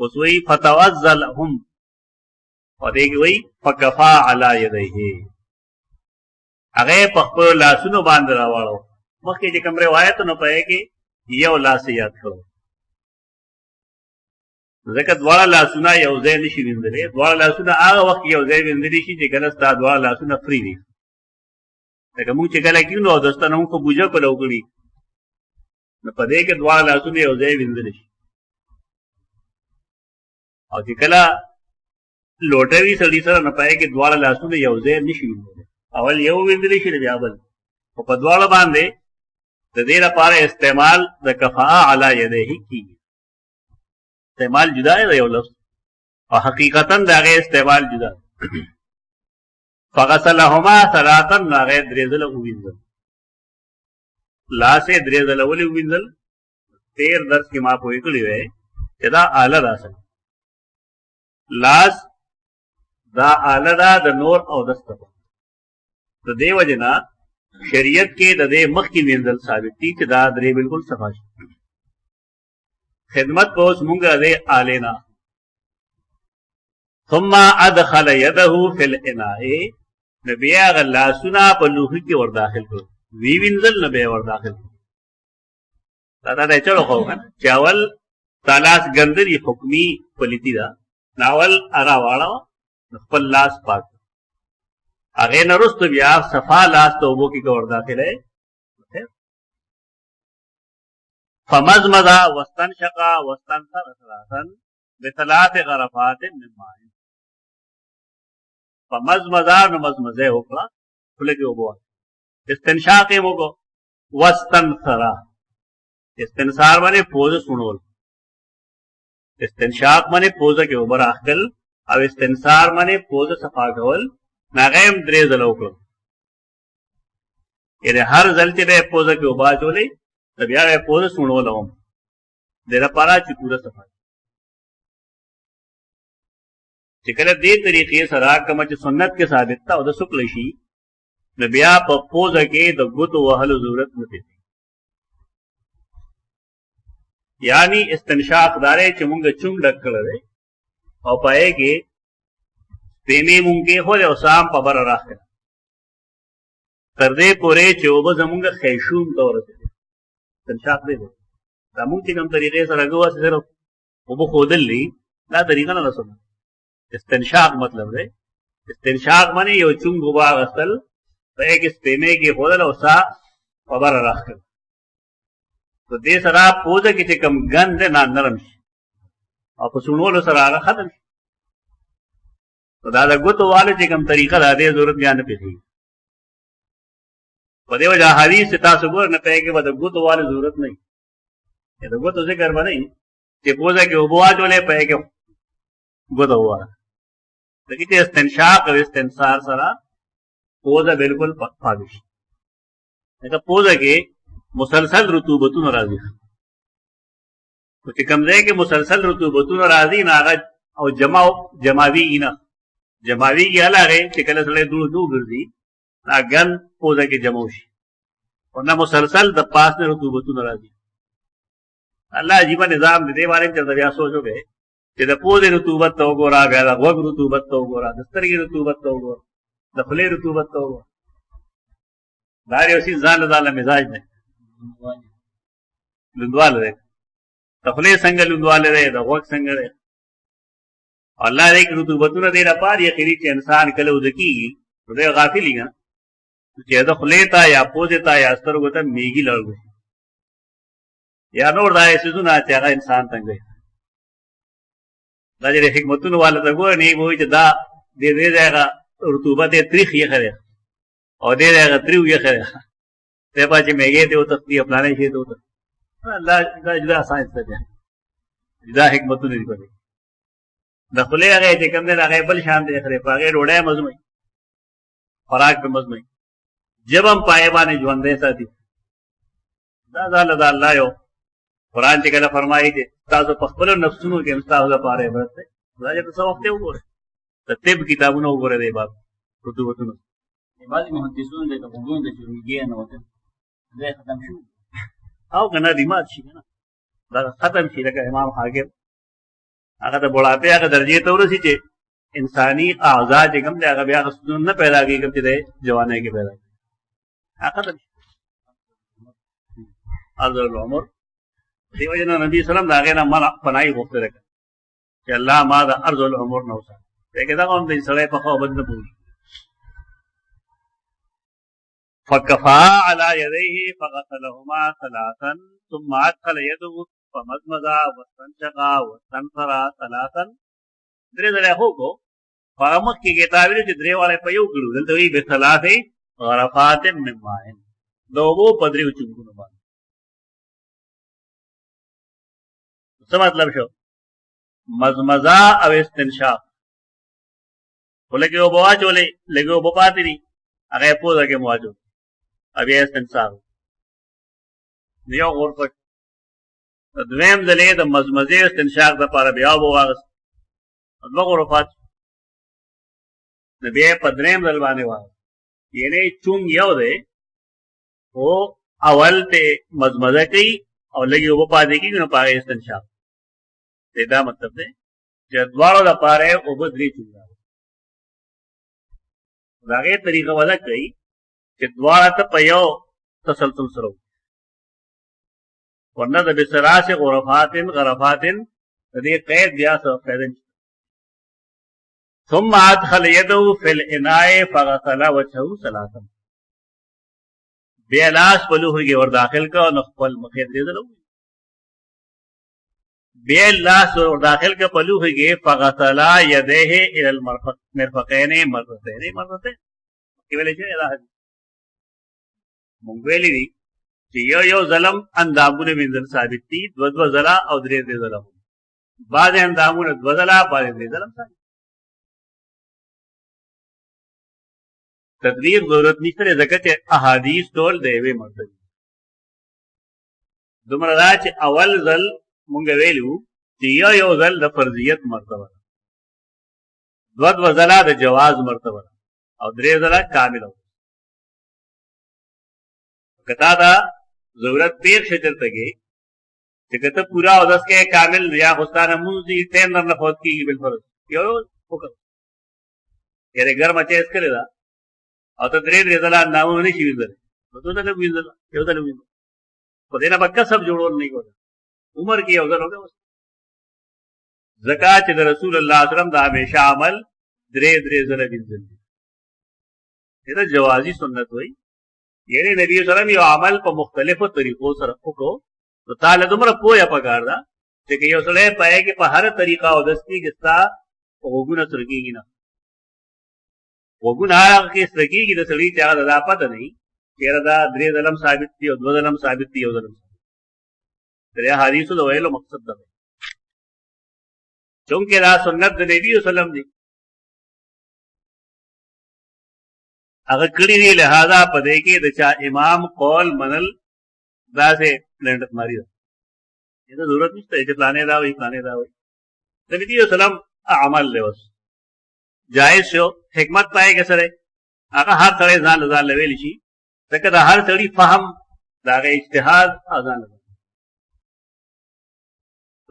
اوس وی فتوزل هم او دې وی فکفا علی یدیه هغه په خپل لاسونو باندې راوړو مخکې چې کوم روایت نو پې کې یو لاس یاد کړو ځکه دواړه لاسونه یو ځای نشي وینځلې دواړه لاسونه هغه وخت یو ځای وینځلې شي چې کله ستا دواړه لاسونه فری دي لکه موږ چې کله کېنو او دسته نه موږ خو بوجه په لوګړي نو په دې کې دواړه لاسونه یو ځای وینځلې شي او چې کله لوټوي سړي سره نه پای کې دواړه لاسونه یو ځای نشي وینځلې اول یو وینځلې شي بیا بل او په دواړه باندې د دې لپاره استعمال د کفا علی یدیه کیږي استعمال جدا ہے یو لفظ اور حقیقتا داغه استعمال جدا فغسلهما ثلاثا ناغه درزل وینځل لاس درزل ولې وینځل تیر درس کې ما پوي کړی وې چې دا اعلی راځي لاس دا اعلی دا د نور او دسته د دې وجنا شریعت کې د دې مخ کې وینځل ثابت دي چې دا درې بالکل صفا شي خدمت کو اس مونگا دے آلینا ثم ادخل یده فی الاناء نبی آغا لاسونا پا لوحی کی ور داخل کرو وی وینزل نبی ور داخل کرو تا دا چلو خواہ کنا چاول تالاس گندری حکمی پلیتی دا ناول ارا وارا نخپل لاس پاک اغیر نرست بیا صفا لاس توبو کی ور داخل ہے فمزمزا واستنشقا واستنثر ثلاثا بثلاث غرفات من ماء فمزمزا نمزمزه وکړه خلګي وبو استنشاق یې وکړو واستنثر استنثار باندې پوز سنول استنشاق باندې پوز کې وبر اخل او استنثار باندې پوز صفا کول ناغیم درې ځله وکړو یعنی هر ځل چې پوز کې وبا چولې بیا به پوز سنول هم دغه پارا چې پورا صفا چې کله دې طریقې سره کوم چې سنت کې ثابت تا او د سکل شي نو بیا په پوز کې د ګوتو وهلو ضرورت نه پېږي یعنی استنشاق دارې چې مونږ چوم ډک کړل او پای کې پېمې مونږ کې هو او سام په بر راخه تر دې پورې چې وب زمونږ خیشوم تور استنشاق دی دا مونږ چې کوم طریقې سره غوا سره وب خودلې دا طریقه نه رسول استنشاق مطلب دی استنشاق باندې یو چوم غوا غسل په کې سپېمې کې خودل او سا خبر راخل تو دې سره پوزه کې چې کم غند نه نرم شي او په سونولو سره هغه ختم شي دا د ګوتو والے چې کم طریقه دا دې ضرورت بیان پېږي په دې وجه حدیث تاسو ګور نه پېږي په د ګوتو والے ضرورت نه دی دا ګوتو ذکر باندې چې پوزه کې وبوا جوړې پېږي ګوتو والا دغه چې استنشاق او استنثار سره پوزه بالکل پاک شي دا پوزه کې مسلسل رطوبتونه راځي او چې کوم ځای کې مسلسل رطوبتونه راځي نه هغه او جماوي نه جماوي کې هغه چې کله سره دوه ګرځي اګن پوزه کې جمع شي او نه مسلسل د پاس نه رطوبتونه راځي الله عجیب نظام دې باندې چې بیا سوچوګه چې د پوزې رطوبت ته وګورا بیا د غوږ رطوبت ته وګورا د سترګې رطوبت ته وګورا د خولې رطوبت ته وګورا دا یو شی ځان له مزاج نه لندواله ده د خولې څنګه لندواله ده د غوږ څنګه ده الله دې رطوبتونه دې راپاره یقیني چې انسان کله ودکیږي دې غافلی نه چې د خولې ته یا پوزې ته یا سترګو ته میګي لړګي یا نور دا سيزونه چې هغه انسان څنګه دا چې حکمتونو والا ته ګور نه وي چې دا دې ځایغه رطوبت تاریخ یې خره او دې ځایغه تریو یې خره ته پاتې میګې ته او تختی خپلانه شي ته الله دا جدا ساينس ته جدا حکمتونه دي کوي د خلې هغه چې کوم نه هغه بل شان دي خره پاګه ډوډۍ مزمي خوراک په مزمي جبم پایبانه ژوندې ساتي دا ځاله دا الله یو قرآن چې کله فرمایي چې تاسو په خپل نفسونو کې تاسو لپاره عبرت ده دا چې تاسو وخت وګورئ د طب کتابونه وګورئ دی باب رطوبتونه بعضې محدثون د کبوګون د چورګي نه وته دا ختم شو او کنه دماغ شي کنه دا ختم شي لکه امام حاکم هغه د بوړاپې هغه درجې ته ورسي چې انساني اعضاء چې کوم دی هغه بیا ستون نه پیدا کېږي کوم چې د جوانۍ کې پیدا کېږي هغه د ارذل العمر دیو جنا نبی سلام دا هغې نه منع پناهي غوښتې ده چې الله ما د ارذل العمر نه وساتي دغه دغه هم د سړی په خوا بد نه پوهېږي فكفى على يديه فغسلهما ثلاثا ثم أدخل يده فمضمض واستنشق واستنثر ثلاثا درې ځله خو کو هغه مخکې کتاب لري چې درې واړه په یو کړو دلته وی به ثلاثه غرفات من ماء د اوبو په دریو چنګونو باندې څه مطلب شو مزمزه او استنشاق ولکه اوبو واچولې لګو اوبو پاتې دي هغه په دغه مواجو ابي استنشاق دیو غرفه دویم دلې د مزمزه استنشاق د لپاره بیا اوبو واغس دوه غرفات نبی په دریم دل باندې واغس یعنی چون یو دی او اول ته مزمزه کوي او لګي اوبو پاتې کیږي نو پاره استنشاق دا مطلب دی چې دواړو لپاره اوبو درې چونګا داغه طریقه ولا کوي چې دواړه ته په یو تسلسل سره ورنه د بسراس غرفاتن دې قید بیا څه فائدہ ثم ادخل يده في الاناء فغسل وجهه ثلاثا بیا لاس په لوښي کې ور داخل کا او خپل مخې دې درو بیا لاس ور داخل کا په لوښي کې فغسل يديه الى المرفقين مرتين کې ویل چې دا مونږ ویلې دي چې یو ظلم اندامونه وینځل ثابت دي دو ځله او درې ځله بعض اندامونه دو ځله بعض درې ځله ثابت تدبیر ضرورت نشته ځکه چې احادیث ټول د یوې مرتبه دومره دا چې اول ځل مونږ ویلو چې یو ځل د فرضیت مرتبه دو ځله د جواز مرتبه او درې ځله کامل کتا دا ضرورت پیر شجر تگی چې کته پورا اودس کې کامل یا غستانه موزي ټیم نه فوت کیږي بل فرض یو وکړه یره ګرم چیس کړی دا او ته درې ځله نامو نشي ویل نو ته نه ویل یو ځل ویل په دې نه بکا سب جوړول نه کوي عمر کې یو ځل وکړه زکات د رسول الله صلی الله علیه وسلم دا همیشه عمل درې ځله ویل دا جوازی سنت وای یعنی نبی صلی الله علیه وسلم یو عمل په مختلفو طریقو سره وکړو نو تعالی دومره پوهه پکار دا چې یو سړی پای کې په هر طریقه او دستی کېستا وګونه سرګیږي نه وګونه هغه کې سرګیږي د سړی ته دا پته نه چیرې دا درې ظلم ثابت دي او دو ظلم ثابت دي یو ظلم درې حدیثو د ویلو مقصد ده چونکه دا سنت د نبی صلی الله علیه وسلم دی هغه کړي دی لہذا پدې کې د چا امام قول منل دا سه لندت ماری ده دا ضرورت نشته چې پلانې دا وي نبی صلی الله علیه وسلم عمل له وس جائز شو حکمت پای کې سره هغه هر سړی ځان لویل شي ځکه دا هر سړی فهم دا اجتهاد اذان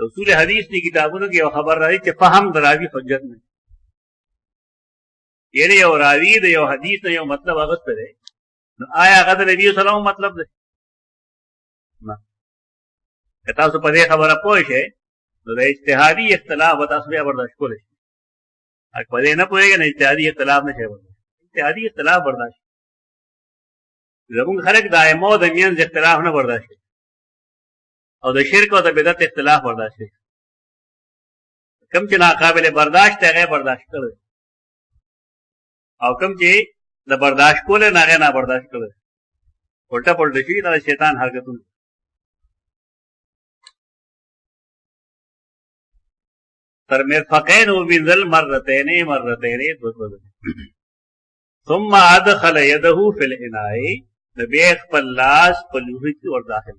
اصول حدیث دی کتابونو کې خبر راځي چې فهم دراوی حجت نه یعنی یو راوی د یو حدیث یو مطلب اغسته دی نو آیا هغه د نبی صلی الله علیه وسلم مطلب دی نه تاسو په دې خبره پوه شئ نو د اجتهادي اختلاف تاسو بیا برداشت کولی شئ په دې نه پوهیږئ نه اجتهادي اختلاف نه شي برداشت اجتهادي اختلاف برداشت زموږ خلک د ائمو د منځ اختلاف نه برداشت کوي او د شرک او د بدعت اختلاف برداشت کوي کوم چې ناقابل برداشت هغه برداشت کړي او کوم چې د برداشت کول نه هغه نه برداشت کړي الټا پلټ شي دا شیطان حرکتونه تر مرفقین وبذل مرتين ثم ادخل يده في الاناء نبي خپل لاس په لوښي کې ور داخل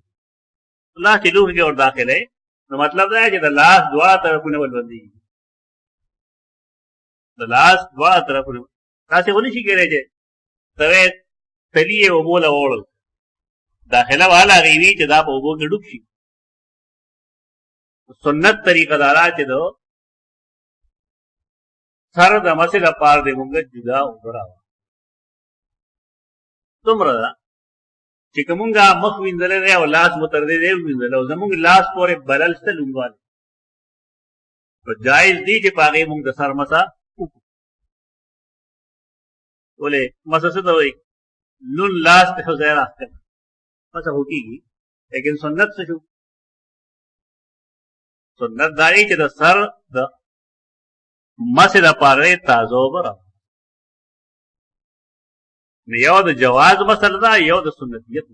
لاس چې لوښي کې ور داخله نو مطلب دا چې د لاس دوا طرفونه ولوندي د لاس دوا طرفونه تاسو ونی شي کېږي چې ترې تلیه وبوله وړل داخله والا غوي چې دا په وبو کې ډوب شي سنت طریقه دارا چې دو سر د مسې لپاره دې مونږ جدا وګراوه دومره ده چې که مونږه مخ وینځلی دی او لاس مو تر دې دی وینځلی او زمونږ لاس پورې بلل شته لوندوالی نو جایز دی چې په هغې مونږ د سر مسه وکړو ولې مسه څه ته وایي لون لاس ته خو ځای راښکته مسه خو کېږي لیکن سنت څه شو سنت دا دی چې د سر د مسې لپاره یې تازه اوبه راوړه نو یو د جواز مسله ده یو د سنتیت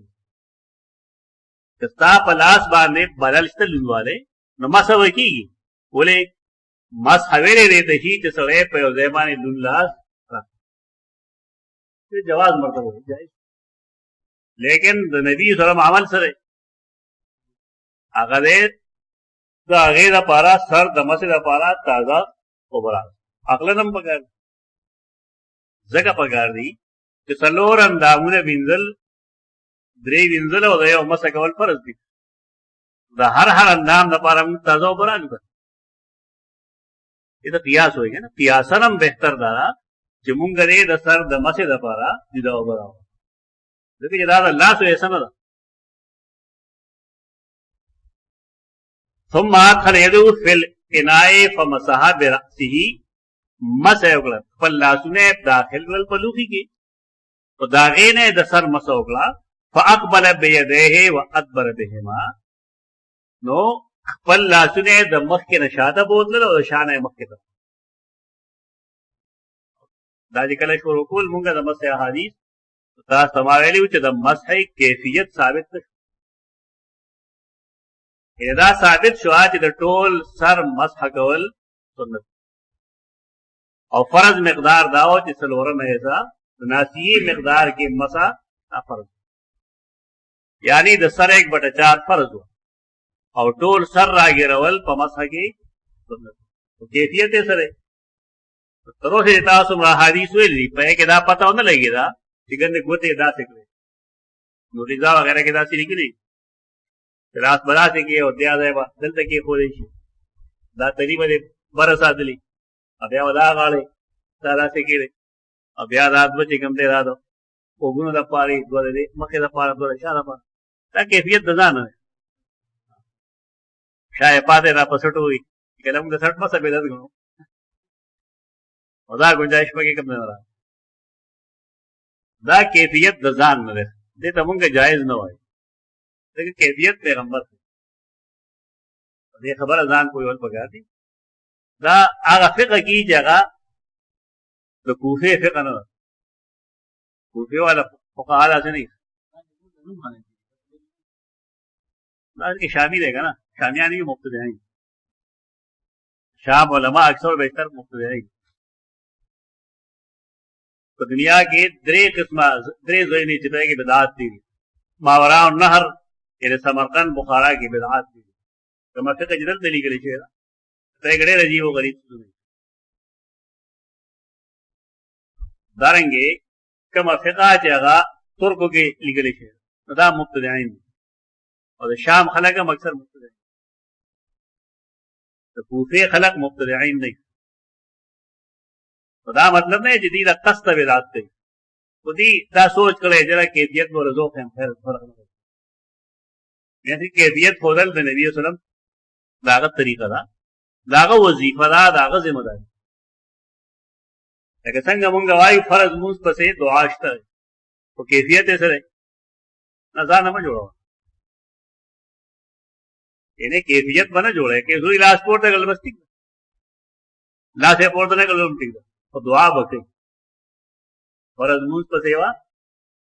که ستا په لاس باندې بلل شته لوندوالی نو مسه به کېږي ولې مسحه ویلې دی ته شي چې سړی په یو ځای باندې لوند لاس راکړي جواز مرتبه جایز لیکن د نبي سلام عمل سره هغه دی د هغې دپاره سر د مسې دپاره تازه اوبه راغله عقلا هم پکار دي ځکه پکار دي چې څلور اندامونه وینځل درې وینځل او د یو مسه کول فرض دي د هر اندام دپاره موږ تازه اوبه راکړه یہ تو قیاس ہوئے گا نا قیاسن هم بہتر دارا چې مونږ دې د سر د مسې دپاره جدا اوبه راوړو ځکه چې دا د لاس ایسه نه ده ثم ادخل يده في الاناء فمسح برأسه مسح وکړه خپل لاسونه داخل کړل په لوښي کې په د هغې نه د سر مسح وکړه فاقبل بيديه وادبر بهما نو خپل لاسونه د مخکې نه شاته بوتلل او د شا نه یې مخکې ته دا چې کله شروع کول مونږ د مسح احادیث تاسو ته ما ویلي وو چې د مسح کیفیت ثابت نه دا ثابت شوه چې د ټول سر مسح کول سنت او فرض مقدار دا و چې څلورمه حصه د ناسیې مقدار کې مسح فرض یعنی د سر 1/4 فرض و او ټول سر راګرول په مسح کې سنت او کیفیت یې سره تر اوسه تاسو ما حدیث ویلي په کې دا پته ونه لګی دا چې ګنده ګوتې داسې کړې نو رضا وغیرہ کې داسې لیکلي لاس براسې کې او بیا ځای به دلته کې ښودی شي دا تلي به دې بره ساتلي او بیا به دا غاړې دا داسې کېدې او بیا دا دوه چې کوم دی دا د اوږونو دپاره یې دوه د دې مخې دپاره دوه د شا دپاره دا کیفیت د ځانه دی شاید پاتې را په سټو وي که موږ د سټ مسه بدعت ګڼو او دا ګنجایش پکې کوم نه راغلی دا کیفیت د ځان نه دی دې ته مونږ جایز نه وایو ځکه کیفیت پیغمبر دی دې خبره ځان پوهول پکار دي دا هغه فقه کې چې هغه د کوفې فقه نه ده کوفې والا فقها داسې نه دا کې شامل دی که نه شامیان بھی مبتدی ہیں شام علماء اکثر بیشتر مبتدی ہیں تو دنیا کے درې قسمه درې ځایونه چې پکې بدعات دي ماورا النهر یعنی سمرقند بخارا کې بدعات دي کومه فقه جدل ته لیکل شوی دا ته ګډه راځي او غریب څه دارنګي کومه فقه چې هغه ترکو کې لیکل شوی دا مبتدیین او د شام خلک هم اکثر مبتدی د کوفې خلک مبتدعين نه دا مطلب نه چې دې د قصد بدعت کوي خو دې دا سوچ کړی چې دا کیفیت و رضوخ هم خیر فرق نه کوي یعنی کیفیت خودل د نبی صلی الله علیه وسلم داغه طریقه ده داغه وظیفه ده داغه ذمہ داری لکه څنګه مونږ وایو فرض موږ پسې دعا شته او کیفیت یې سره نه ځان نه جوړو یعنی کیفیت بنا جوڑے کہ سوئی لاس پورتے گل بس ٹھیک لاسے پورتے نہ گل ٹھیک اور دعا بکئی فرض موږ په سیوا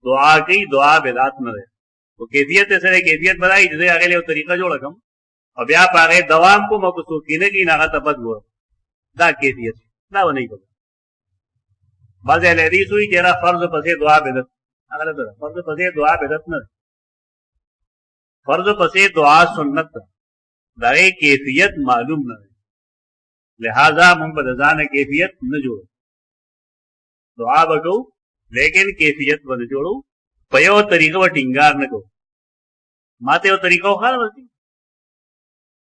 دعا کوي دعا بدعت نه ده او کیفیت سره کیفیت بدای چې هغه له طریقه جوړ کم او بیا په هغه دوام کو مکو کینه کی نه غته بد وو دا کیفیت دا ونه کوي بعض له دې سوئی چې را فرض پسې دعا بدعت هغه ده فرض پسې دعا بدعت نه فرض پسې دعا سنت دغه کیفیت معلوم نه لہذا موږ په ځانه کیفیت نه جوړو دعا وکړو لیکن کیفیت باندې جوړو په یو طریقه و ټینګار نه کوو ماته یو طریقه خو خاله ورتي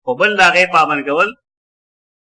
په بل هغه پابند کول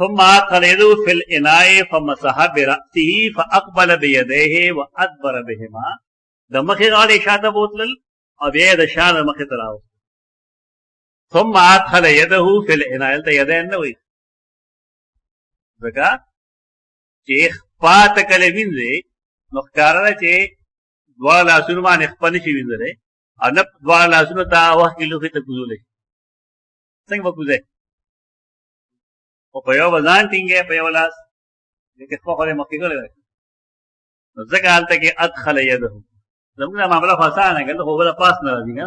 ثم أدخل يده في الإناء فمسح برأسه فأقبل بيديه وأدبر بهما دمخي غالي شاته بوتلل وبيد الشان مخي تراو ثم أدخل يده في الإناء يدين نوي ذكا چه خپات کله وینځي نو ښکارا چې دوا لاسونو باندې خپل شي وینځره ان دوا لاسونو ته واه کیلو کې ته کوزولې څنګه وکوزه او په یو ځان ټینګه په یو لاس دغه خو خو مخکې کړل نو ځکه حالت کې ادخل يده زموږه معاملہ فاسانه کله خو بل پاس نه راځي نه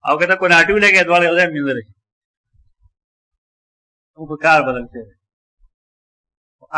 او کته کو ناټیو لګي دواله ولې منځره او په کار بدل شي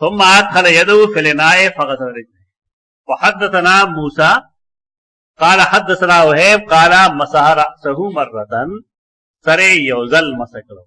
ثم أدخل يده في الإناء فغسل رجليه وحدثنا موسى قال حدثنا وهيب قال مسح رأسه مرة سره usual مسكره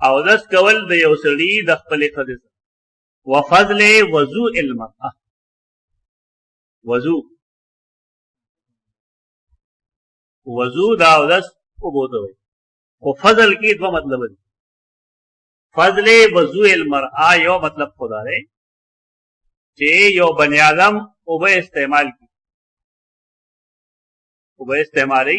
O this cool the you سړي د خپل خدای وفضل وضو المرأه وضو دا او دس او بوته وي او فضل کې دوه مطلب دي فضل وضو المرأه یو مطلب خدا دی چې یو بنی آدم او به استعمال کی او به استعمالي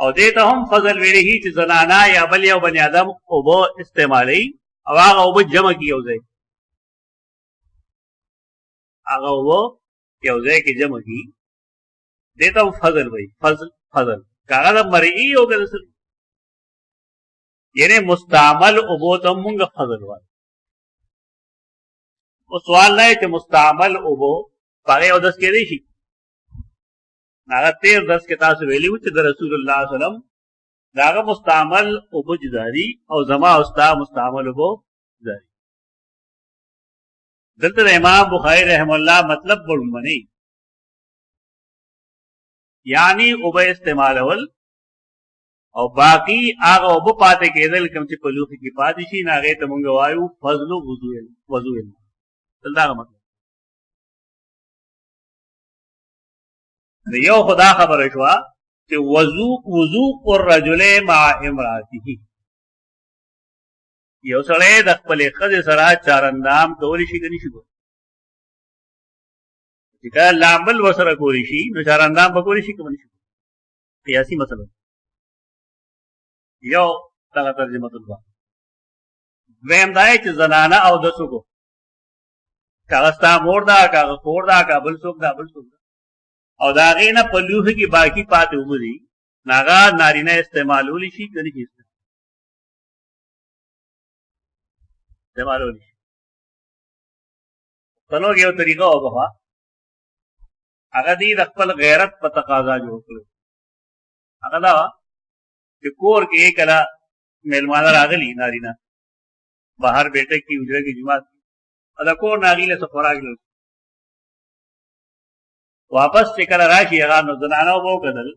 او دیتا هم فضل ویلی هی چی زنانا یا بل یو بنی آدم او بو استعمالی او آغا او بو جمع کی یوزے آغا او بو یوزے کی جمع کی دیتا هم فضل وی فضل کاغا دا مرئی ہو گا دسل یعنی مستعمل او بو تم منگا فضل وال وہ سوال نہ ہے مستعمل او بو پاگے او دس کے دیشی ناغا 13 کے تاسو ویلی وچ در رسول اللہ صلی اللہ علیہ وسلم ناغا مستعمل او بو جداری او زما استا مستعمل او بو جداری دلتا امام بخاری رحم اللہ مطلب بڑھن منی یعنی او بو استعمال اول او باقی آغا او بو پاتے کے دل کم چی پلوخی کی پادشی ناغے تمونگا وایو فضل و وضو دلتا آغا مطلب یو خدا خبر شوا کہ وضو الرجل مع امراته یو سڑے د خپل خځې سره چارندام کولی شي کني شي چې کله لامل وسره کولی شي نو چارندام به کولی شي کني شي قیاسي مسله یو دا ترجمه ده ویم دای چې زنانه او د څوک کاغستا مور دا کاغ کور دا کابل څوک دا بل څوک او دا غینه په لوخه کې باقی پاتې وګړي ناغا نارینه استعمالولی شي کني شي استعمالولی تنو یو طریقه وګه هغه دې د خپل غیرت په تقاضا جوړ کړو هغه دا چې کور کې کله مېلمانه راغلي نارینه بهر بیٹه کی اجره کی جماعت ادا کور ناغیله څخه راغلي واپس چکل راشی اغا نو زنانو بو کدل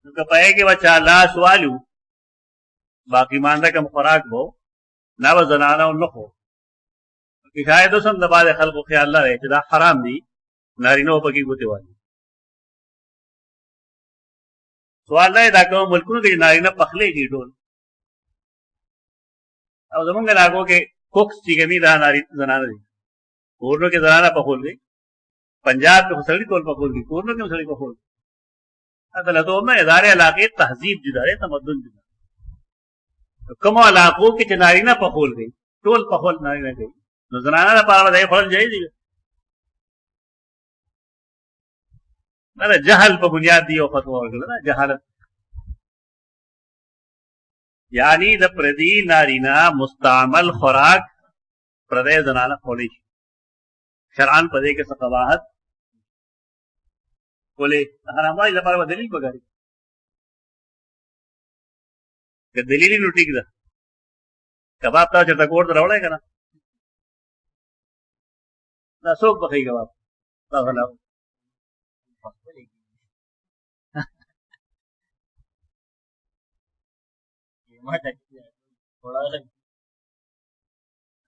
نو که پائے کہ وچا لاس والو باقی ماندہ کم خوراک بو نا و زنانو نخو کہ شاید اسم دبا دے خلق و خیال اللہ رہے چدا حرام دی نارینو پکی گوتے والی سوال رہے دا کہ ملکونو کہ نارینہ پخلے کی ڈول او زمانگا ناکو کہ کوکس چیگمی دا زنانہ دی کورنو کے زنانہ پخول گئی پنجاب میں سڑی طور پر کھول گئی کورنو کے سڑی پر کھول گئی عدالتوں میں ادارے علاقے تہذیب جدارے تمدن جدارے کمو علاقوں کی چناری نہ پخول گئی ٹول پخول ناری نہ گئی نو زنانہ نہ پارا دے پھڑ جائے دی نہ جہل پر بنیاد دی او فتوا ورکړه نا جہالت یعنی د پردی نارینا مستعمل خوراک پردے زنانہ کھولی شرعان پدے کے سقواحت بولے حرامائی لپاره دلیل پکاري که دلیل نو ټیک ده کباب تا چرته کور ته راوړی که نه دا څوک پخوي کباب دا غلا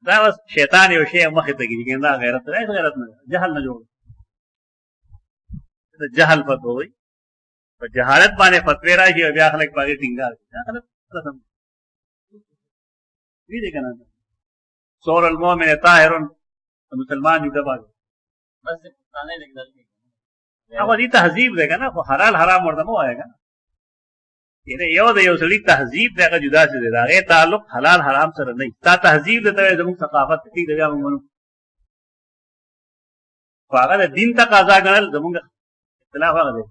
دا بس شیطان یو شی مخې ته کېږي دا غیرت نه غیرت نه جهل نه جوړ جهل فتوا وي په جهالت باندې فتوی راشي او بیا خلک پاګې ټینګار کوي دا خلک رسم دې کنه سور المؤمن طاهر مسلمان یو دبا بس پښتانه لګل هغه دې تهذیب ده کنه خو حلال حرام ورته مو آیا کنه یو د یو سړي تهذیب دغه جدا څه دی هغه تعلق حلال حرام سره نه تا تهذیب د ته زموږ ثقافت کې دغه موږ هغه د دین تقاضا غنل زموږ اختلاف هغه دی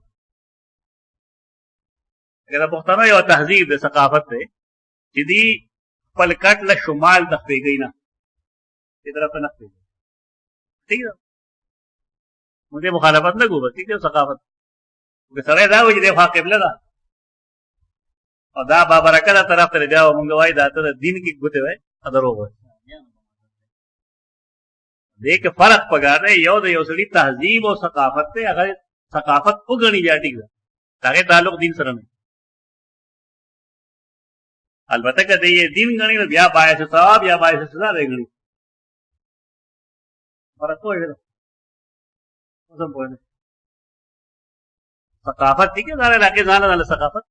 اگر پښتنو یو تهذیب د ثقافت ته چې دی خپل کټ له شمال د پیګی نه دې طرف نه پیګی ٹھیک ہے مجھے مخالفت نہ کو ٹھیک ہے ثقافت کہ سره دا وجه دی قبله ده او دا بابرکه دا طرف ته بیا مونږ وای دا ته دین کې ګوته وای ادرو وای دې کې فرق پګاره یو د یو سړي تهذیب او ثقافت ته هغه ثقافت وګڼي بیا ټیک ده هغه تعلق دین سره نه البته که دې دین غني نو بیا باعث ثواب یا باعث سزا دی غني فرق کوي دا اوسم پوهه ثقافت دې کې دا راکې ځان له ثقافت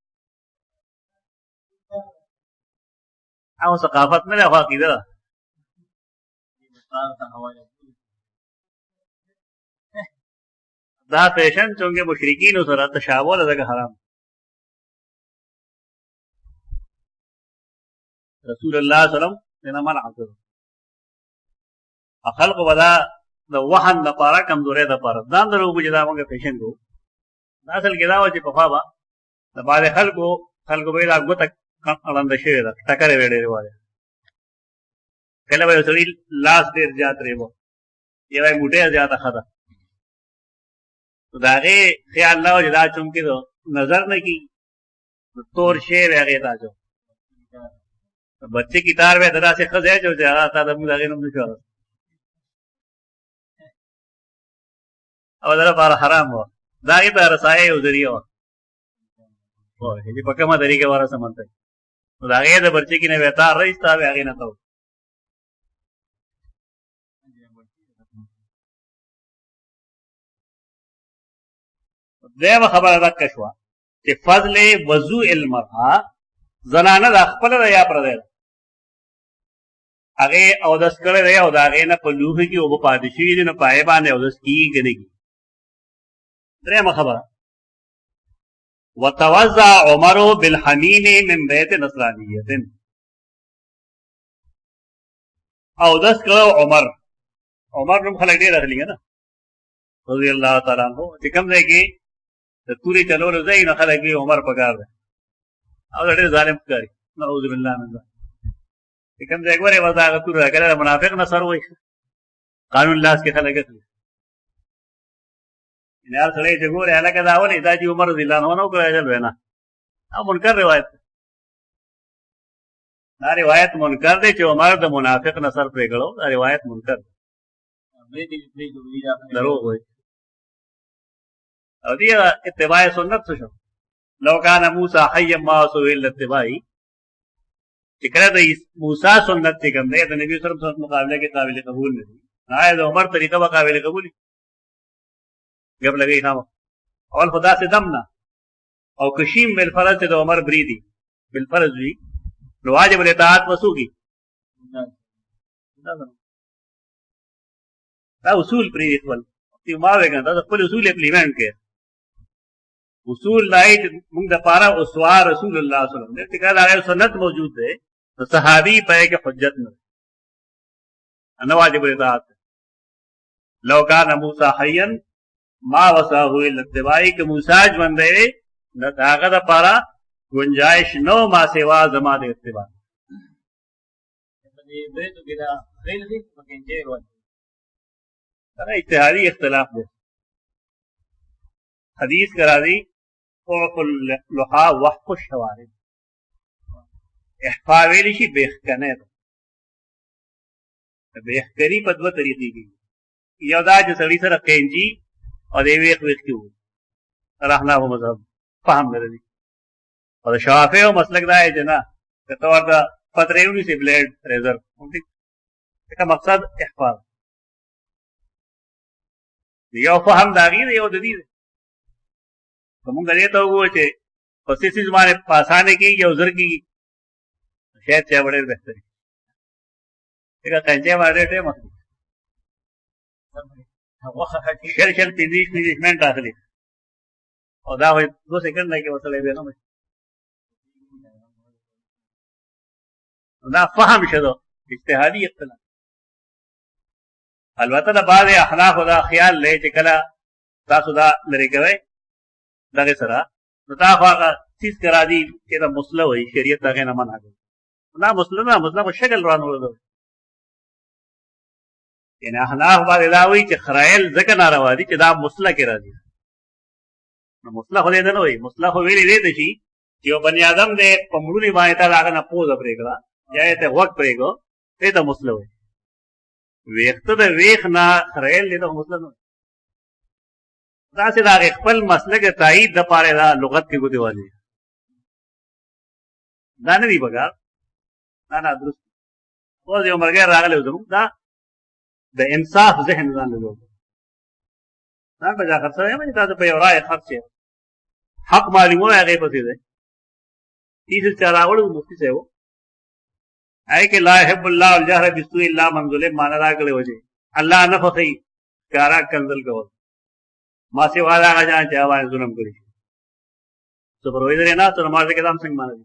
او ثقافت نه له عقیده دا فیشن چونګه مشرکین سره تشابه لږه حرام رسول الله صلی الله علیه وسلم دنا منع کړو خلق ودا د وهن د پاره کمزورې د پاره دا درو چې دا موږ پیشن کو اصل کې دا و چې په خوا د باندې خلکو به دا غوته اړند شي دا ټکرې وړې وایي کله به سړی لاس ډیر زیات ریو یوه موټه زیاته خدا داغه خیال الله جدا چون کې نظر نه کی تور شیر هغه تاجو بچے کی تار میں ددا سے خزے جو جا تا د موږ هغه نوم نشو او دا بار حرام و داغه ته رسایي او ذریعہ و دې په کومه طریقې واره سمته داغه د بچے کی نه وتا رئیستا هغه نه تو دیو خبره ده کښوا چې فضل وضوء المرأه زنانه د خپل یا پر ده هغه او داس کړه دی او داغه نه په لوخي کې او په پادشي دي نه پای باندې او داس کیږي درېمه خبره وتوزع عمر بالحمیم من بیت نصرانیه او داس کړه عمر نوم خلک ډیر اخلي نه رضی الله تعالی عنہ چې کوم ځای کې د توري چلولو ځای نه خلک یې عمر پکار دی او ډېر ظالم ښکاري نعوذ بالله من ذلک چې کوم ځای ګورې ورته هغه تور راکړی منافق نه سر وایي قانون لاس کې خلک اخلي یار سړی چې ګورې هلکه دا ولې دا چې عمر رضی الله عنه وکړی اجل وینا او منکر روایت دا روایت منکر دی چې عمر د منافق نه سر پرې کړو دا روایت منکر دروغ وایي او دې اتباع سنت څه شو لو کان موسی حیا ما سئل اتباعی چې کله د موسی سنت چې کوم دی د نبی صلی الله علیه وسلم مقابله کې قابل قبول نه دي نه د عمر طریقه به قابل قبول جب لګی نام اول خدا سے دم نه او کشیم بالفرض د عمر بریدي بالفرض وی نو واجب الاطاعت وسوږي دا اصول پری خپل چې ما وګڼه دا خپل اصول امپلیمنٹ کړي اصول لای موږ د پاره اسوا رسول الله صلی الله علیه وسلم دې کله هغه سنت موجود ده نو صحابي پای کې حجت نه انا واجب الاطاعت لو کان موسی حیا ما وصاه الا اتباعی که موسی ژوند دی نو هغه د پاره گنجائش نو ما سوا زما د اتباع دې بیتو کې دا خیل دې پکې جوړ وایي دا اجتهادی اختلاف ده حدیث کرا دی اعف اللحا وحق الشوارب احفا ویلی شي بیخکنه ده بیخکری په دوه طریقې دي یو دا چې سړی سره کینجی او دی ویخ کې وو رحنا و مذهب فهم لري او شافعی او مسلک دا ہے جنا ته ورته پتریونی سی بلیډ ریزر ټیک مقصد احفاظ یو فهم داغي دی یو د دې کوم غلې ته وګورئ چې په سیسي زمانه پاسانه کې یو زر کې شاید چا وړل بهتري دا څنګه باندې ټیم اخلي شل 30 منټ اخلي او دا وایي 2 سکند کې وصلې به نه دا فهم شدو اجتهادي اختلاف البته دا بعض احناف دا خیال لې چې کله تاسو دا لري کوي دغه سره نو دا هغه چیز کرا دي چې دا مسله وي شریعت هغه نه منع کوي دا مسله په شکل روان ورته یعنی احناف باندې دا وایي چې خرایل ځکه ناروا دي چې دا مسله کې راځي نو مسله خو دې نه وایي مسله خو ویلې دي چې یو بنی آدم دې په مړونی باندې تا هغه نه پوز پرېګلا یا ته وخت پرېګو ته دا مسله وایي ویخته د ویخ نه خرایل دې ته مسله نه دا چې دا خپل مسلک تایید د پاره دا لغت کې ګوتې والی دا نه دی بګار نه درست اوس یو مرګ راغلی وځم دا د انصاف ذهن ځان له دا په ځکه څه یې تاسو په یو رائے خرڅه حق معلومه هغه پسې ده تیس چراغړو مفتي څه وو آی کې لا يحب الله الجهر بالسوء الا من ظلم معنا راغلی وځي الله نه فخي کارا کنزل کوي ما سے والا غجان چې اوان ظلم کوي سپروایزر نه ته نماز کې دام څنګه مانه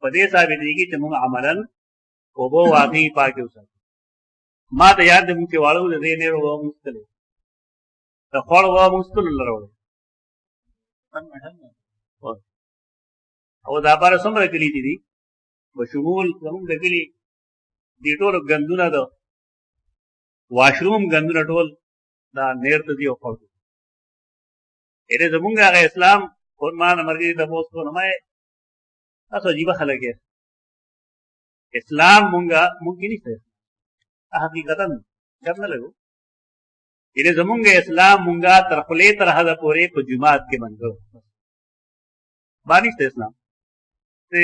په دې ثابتېږي چې موږ عملاً اوبه واقعي پاکې وساتو. ما ته یاد دی موږ چې واړه وو د دې نېر اوبه موږ څښلې، د خوړ اوبه موږ څښلو نه راوړې. او دا باره څومره کلي دي بشمول زموږ د کلي دې ټولو ګندونه د واشروم ګندونه ټول دا نېر ته دي او خوړ دي. یعنې زمونږ هغه اسلام خود ما نه مرګي تپوس کو نه ما تاسو عجیبه خلک یې اسلام مونږ کې نشته حقیقتا جب نه لګو. یعنې زمونږ اسلام مونږه تر خولې تر حده پورې په جومات کې بند کړو با نشته اسلام ته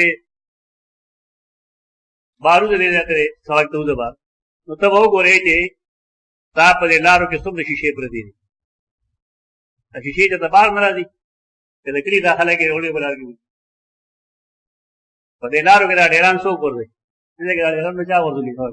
بارو دې نه کړې سړک ته وځه بار نو ته وګورې چې تا په دې لارو کې څومره شیشې پرتې دي. شیشې ته بار نه راځي چې د کلي داخله کې وړې بلارګي په دې لارو کې دا ډیران څوک ورځي دې کې دا ډیران نه چا ورځي خبر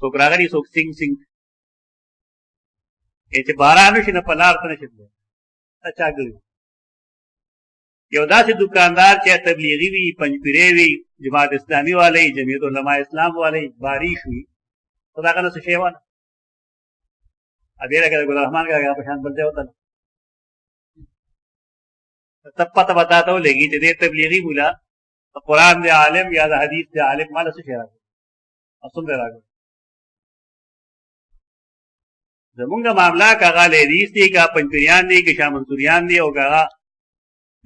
څوک راغلي څوک سنگ چې بارانو شي نه په لار ته نشي تللی چا ګړي. یو داسې دکاندار چې تبلیغي وي پنجپیرې وي جماعت اسلامي والی جمعیت علماء اسلام والی بارش وي خو دا کنه څه شی وانه ابھی لگا ګل رحمان کا په شان بل ځای وته تب پته بتاتا ہوں لگی چې دې تبلیغي مولا قرآن دے عالم یا د حدیث دے عالم مال څه شی راغلی اصل دے راغلی. زمونږ معاملہ کاغه لیدیس دی کا پنځپیریان دی که شاه منصوریان دی او کاغه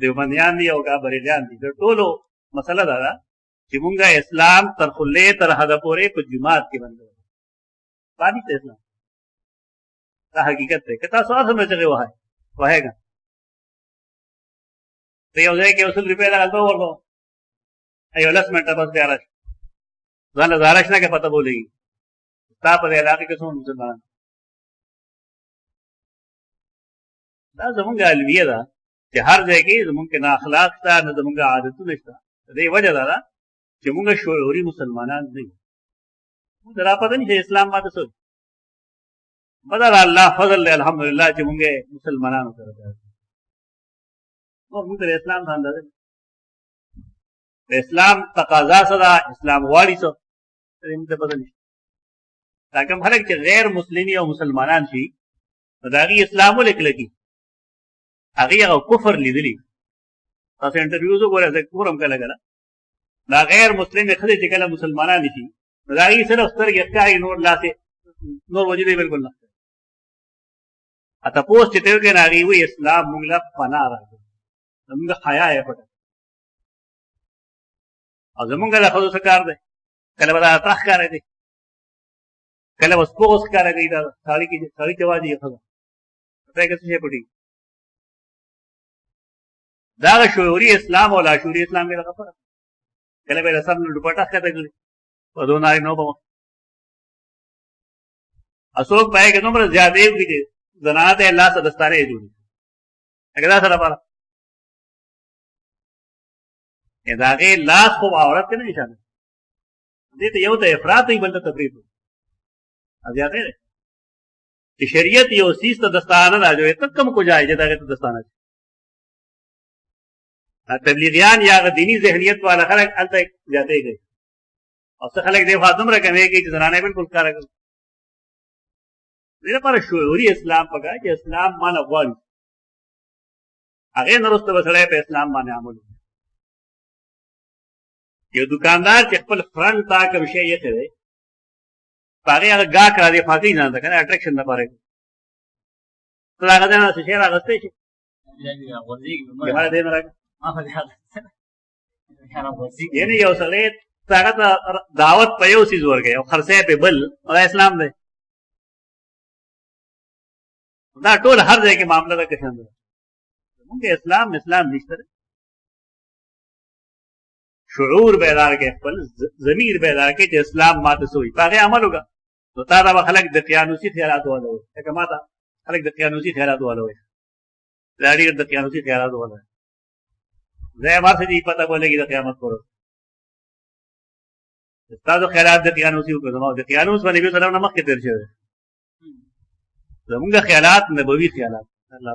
دیوبندیان دی او کاغه بریلیان دی د ټولو مسله دا ده چې مونږه اسلام تر خلې تر حده پورې په جماعت کې بندو باندې اسلام دا حقیقت دی که تاسو هڅه مچغه وایګا ته یو ځای کې اصل روپیا راغلو ورته ایو لس منټه بس بیا راشه ځان له زارش نه کې پته بولېږي ستا په دې علاقې کې څومره مسلمانان دا زمونږ الویه ده چې هر ځای کې زمونږ کې نه اخلاق شته نه زمونږ عادتونه شته. د دې وجه دا ده چې مونږ شعوري مسلمانان نه یو. مونږ را پته نه چې اسلام ماته څه بدل الله فضل دی الحمدلله چې مونږ مسلمانانو سره ده مونږ ته اسلام ځان ده د اسلام تقاضا څه ده اسلام غواړي څه موږ ته پته نشته. دا کوم خلک چې غیر مسلمي او مسلمانان شي نو د هغې اسلام ولکلکي هغې هغه کفر لیدلي. تاسو انټرویوز وګورئ زه کفر هم کله کله دا غیر مسلمې ښځې چې کله مسلمانان شي نو د هغې صرف سترګې ښکاري نور لاسې نور وجود یې بلکل نه ښکاري. تپوس چې ته وکړې نو هغې وایي اسلام موږ له پناه راکړي زموږ حیا یې پټه او زمونږ د ښځو څه کار دی کله به دا اطرح ښکاره دی کله به سپوغ ښکاره کوي دا سړي چې واجي ښځه پرې کې څه شی پټېږي. دا هغه شعوري اسلام او لاشعوري اسلام کې دغه فرق کله به یې سر نه دوپټه ښکته کړي په دوه نارینهو به څوک به یې کې دومره زیاتې وکړي چې زنانه ته یې لاس دستارې یې جوړي لکه دا سره لپاره د هغې لاس خو عورت کې نه نشانه دې ته یو ته افراط وي بل ته تفریط وي زیاتې دی چې شریعت یو څیز ته دستانه نه اچوي ته کوم کو جای چې د هغې ته دستانه اچوي. تبلیغیان یا هغه دیني ذهنیت والا خلک هلته زیاتې کوي او څه خلک دې خوا دومره کمې کوي چې زنانه یې بلکل ښکاره کوي. دې لپاره شعوري اسلام پکار چې اسلام مانه غواړي هغې نه وروسته به سړی په اسلام باندې عمل وکړي. یو دکاندار چې خپل فرنټ تا کوم شی ایښی دی په هغې هغه ګاهک را دې خوا کوي ځان ته که نه اټریکشن دپاره کوي ته د هغه ځای نه څه شی راغستی شي هغه دی نه راکړه یعنې یو سړی هغه ته دعوت په یو څیز ورکوي او خرڅی پې بل دا اسلام دی. دا ټول هر ځای کې معامله ده کشن ده زمونږ اسلام نشته دی. شعور بیدار کې خپل ضمیر بیدار کې چې اسلام ماته څه وایي په هغې عمل وکړه نو تا ته به خلک د قیانوسي خیالاتو والا وایي لکه ما ته خلک د قیانوسي خیالاتو والا وایي دا ډېر د قیانوسي خیالاتو والا زه یې هر څه دې پته به لګي د قیامت پر ورځ ستاسو خیالات د قیانوسي وکړه زما د قیانوس به نبي سلام نه مخکې تېر شوی زمونږ خیالات نبوي خیالات الله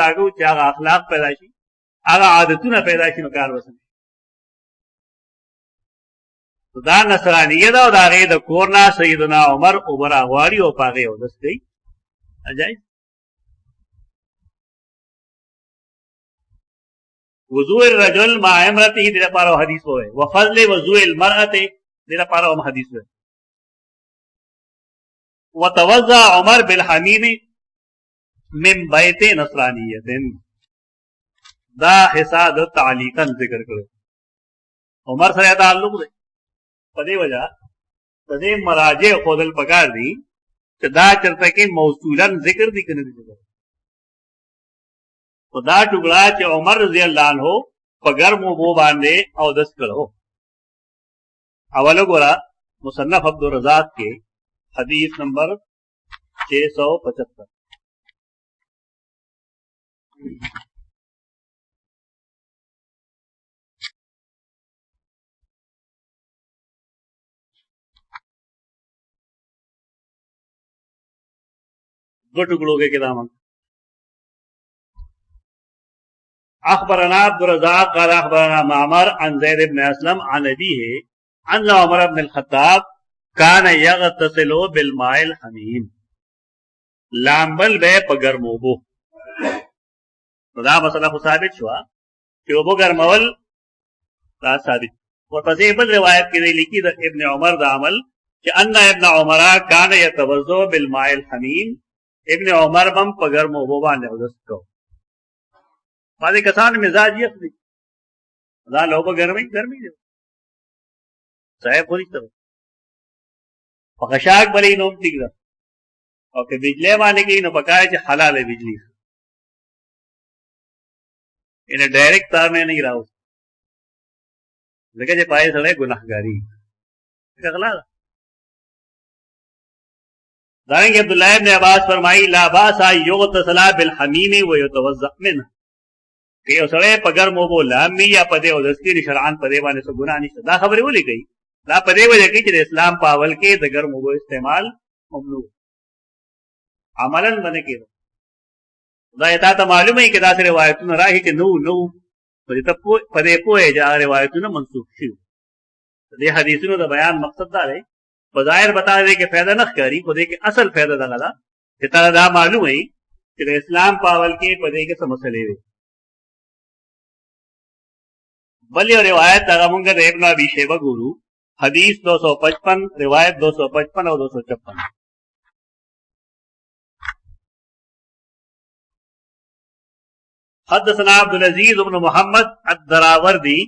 دا کو چې هغه اخلاق پیدا شي هغه عادتونه پیدا شي نو کار وسني دا نصرانیه دا او دا غي د کورنا سیدنا عمر اوبر اغواړي او پاغه او دستي اجای وضوء الرجل مع امرته دې لپاره حدیث وای وفضل وضوء المرأه دې لپاره هم حدیث وای وتوضا عمر بالحمیم من بیت نصرانیه دا حساب تعلیقا ذکر کړو عمر سره تعلق دی په دې وجہ په دې مراجع خودل پکار دي چې دا چرته کې موصولا ذکر دي کنه دي خدا ټوکړه چې عمر رضی الله عنه په ګرمو بو باندې او دس کړو اوله ګورا مصنف عبدالرزاق کې حدیث نمبر 675 دو ٹکڑوں کے دامن اخبرنا عبدالرزاق قال اخبرنا معمر عن زید بن اسلم عن ابيه ان عمر بن الخطاب كان يغتسل بالماء الحميم لامبل بے پگرموبو دا مسئلہ ثابت شوا کہ وہ گرمول دا ثابت ورپسې بل روایت کې لیکي د ابن عمر دا عمل چې ان ابن عمر كان يتوضا بالماء الحميم ابن عمر بم پگر مو بو باندې ودس کو باندې کسان مزاج یې خدي دا لو په ګرمي دی صاحب پوری ته په خشاک بلې نوم تیګا او که بجلی باندې کې نو پکای چې حلال ہے بجلی انہیں ڈائریکٹ تار میں نہیں راو لیکن جو پائے سڑے گناہگاری اغلا دارنگے عبداللہ ابن عباس فرمائی لا باس یغتسل بالحمیم ویتوضا منه کہ او سڑے پگر مو بو لامی یا پدے او دستی شرعان پدے باندې سو گناہ نشته دا خبره ولي گئی دا پدے وجہ کی چې اسلام پاول کې د ګرم مو استعمال ممنوع عملاً باندې کېږي دا یتا ته معلومه ای چې دا سره روایتونه راهي چې نو پدې پوهه چې روایتونه منسوخ شي دې حدیثونو د بیان مقصد دا دی بظاہر بتا دے کہ فائدہ نہ کری خودے کے اصل فائدہ دا غلا کہ تا دا معلوم ہے کہ اسلام پاول کے پدے کے مسئلے وے بلی روایت دا مونږ د ابن ابي شيبه ګورو حدیث 255 روایت 255 اور 256 حدثنا عبد العزيز بن محمد الدراوردي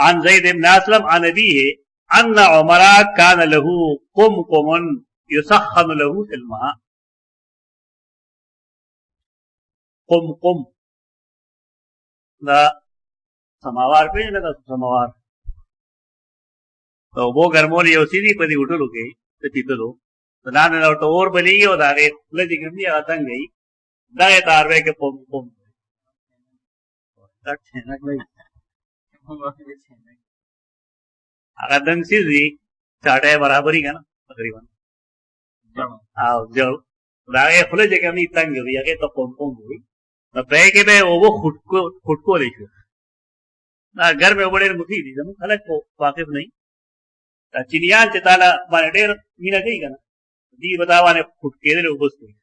عن زيد بن اسلم عن ابيه ان عمر كان له قمقم يسخن له في الماء قمقم دا سماوار پہ لگا سماوار تو وہ گرمول یو سیدھی پدی اٹھلو کے تیتلو نان نو تو اور بلی او دا گے لجی گندی اتنگ گئی دا تاروے کے قمقم اگر دنگ سیزی چاٹے برابری کا نا تقریباً جو داغے کھلے جگہ میں تنگ ہوئی اگے تو قمقم ہوئی نہ پے کے بے وہ خود کو لے نہ گھر میں بڑے مفید دي زمو خلک کو واقف نہیں تا چینیان چې تعالی باندې ډېر مینا کوي کنه دې بداوانه خود کېدل وبس کوي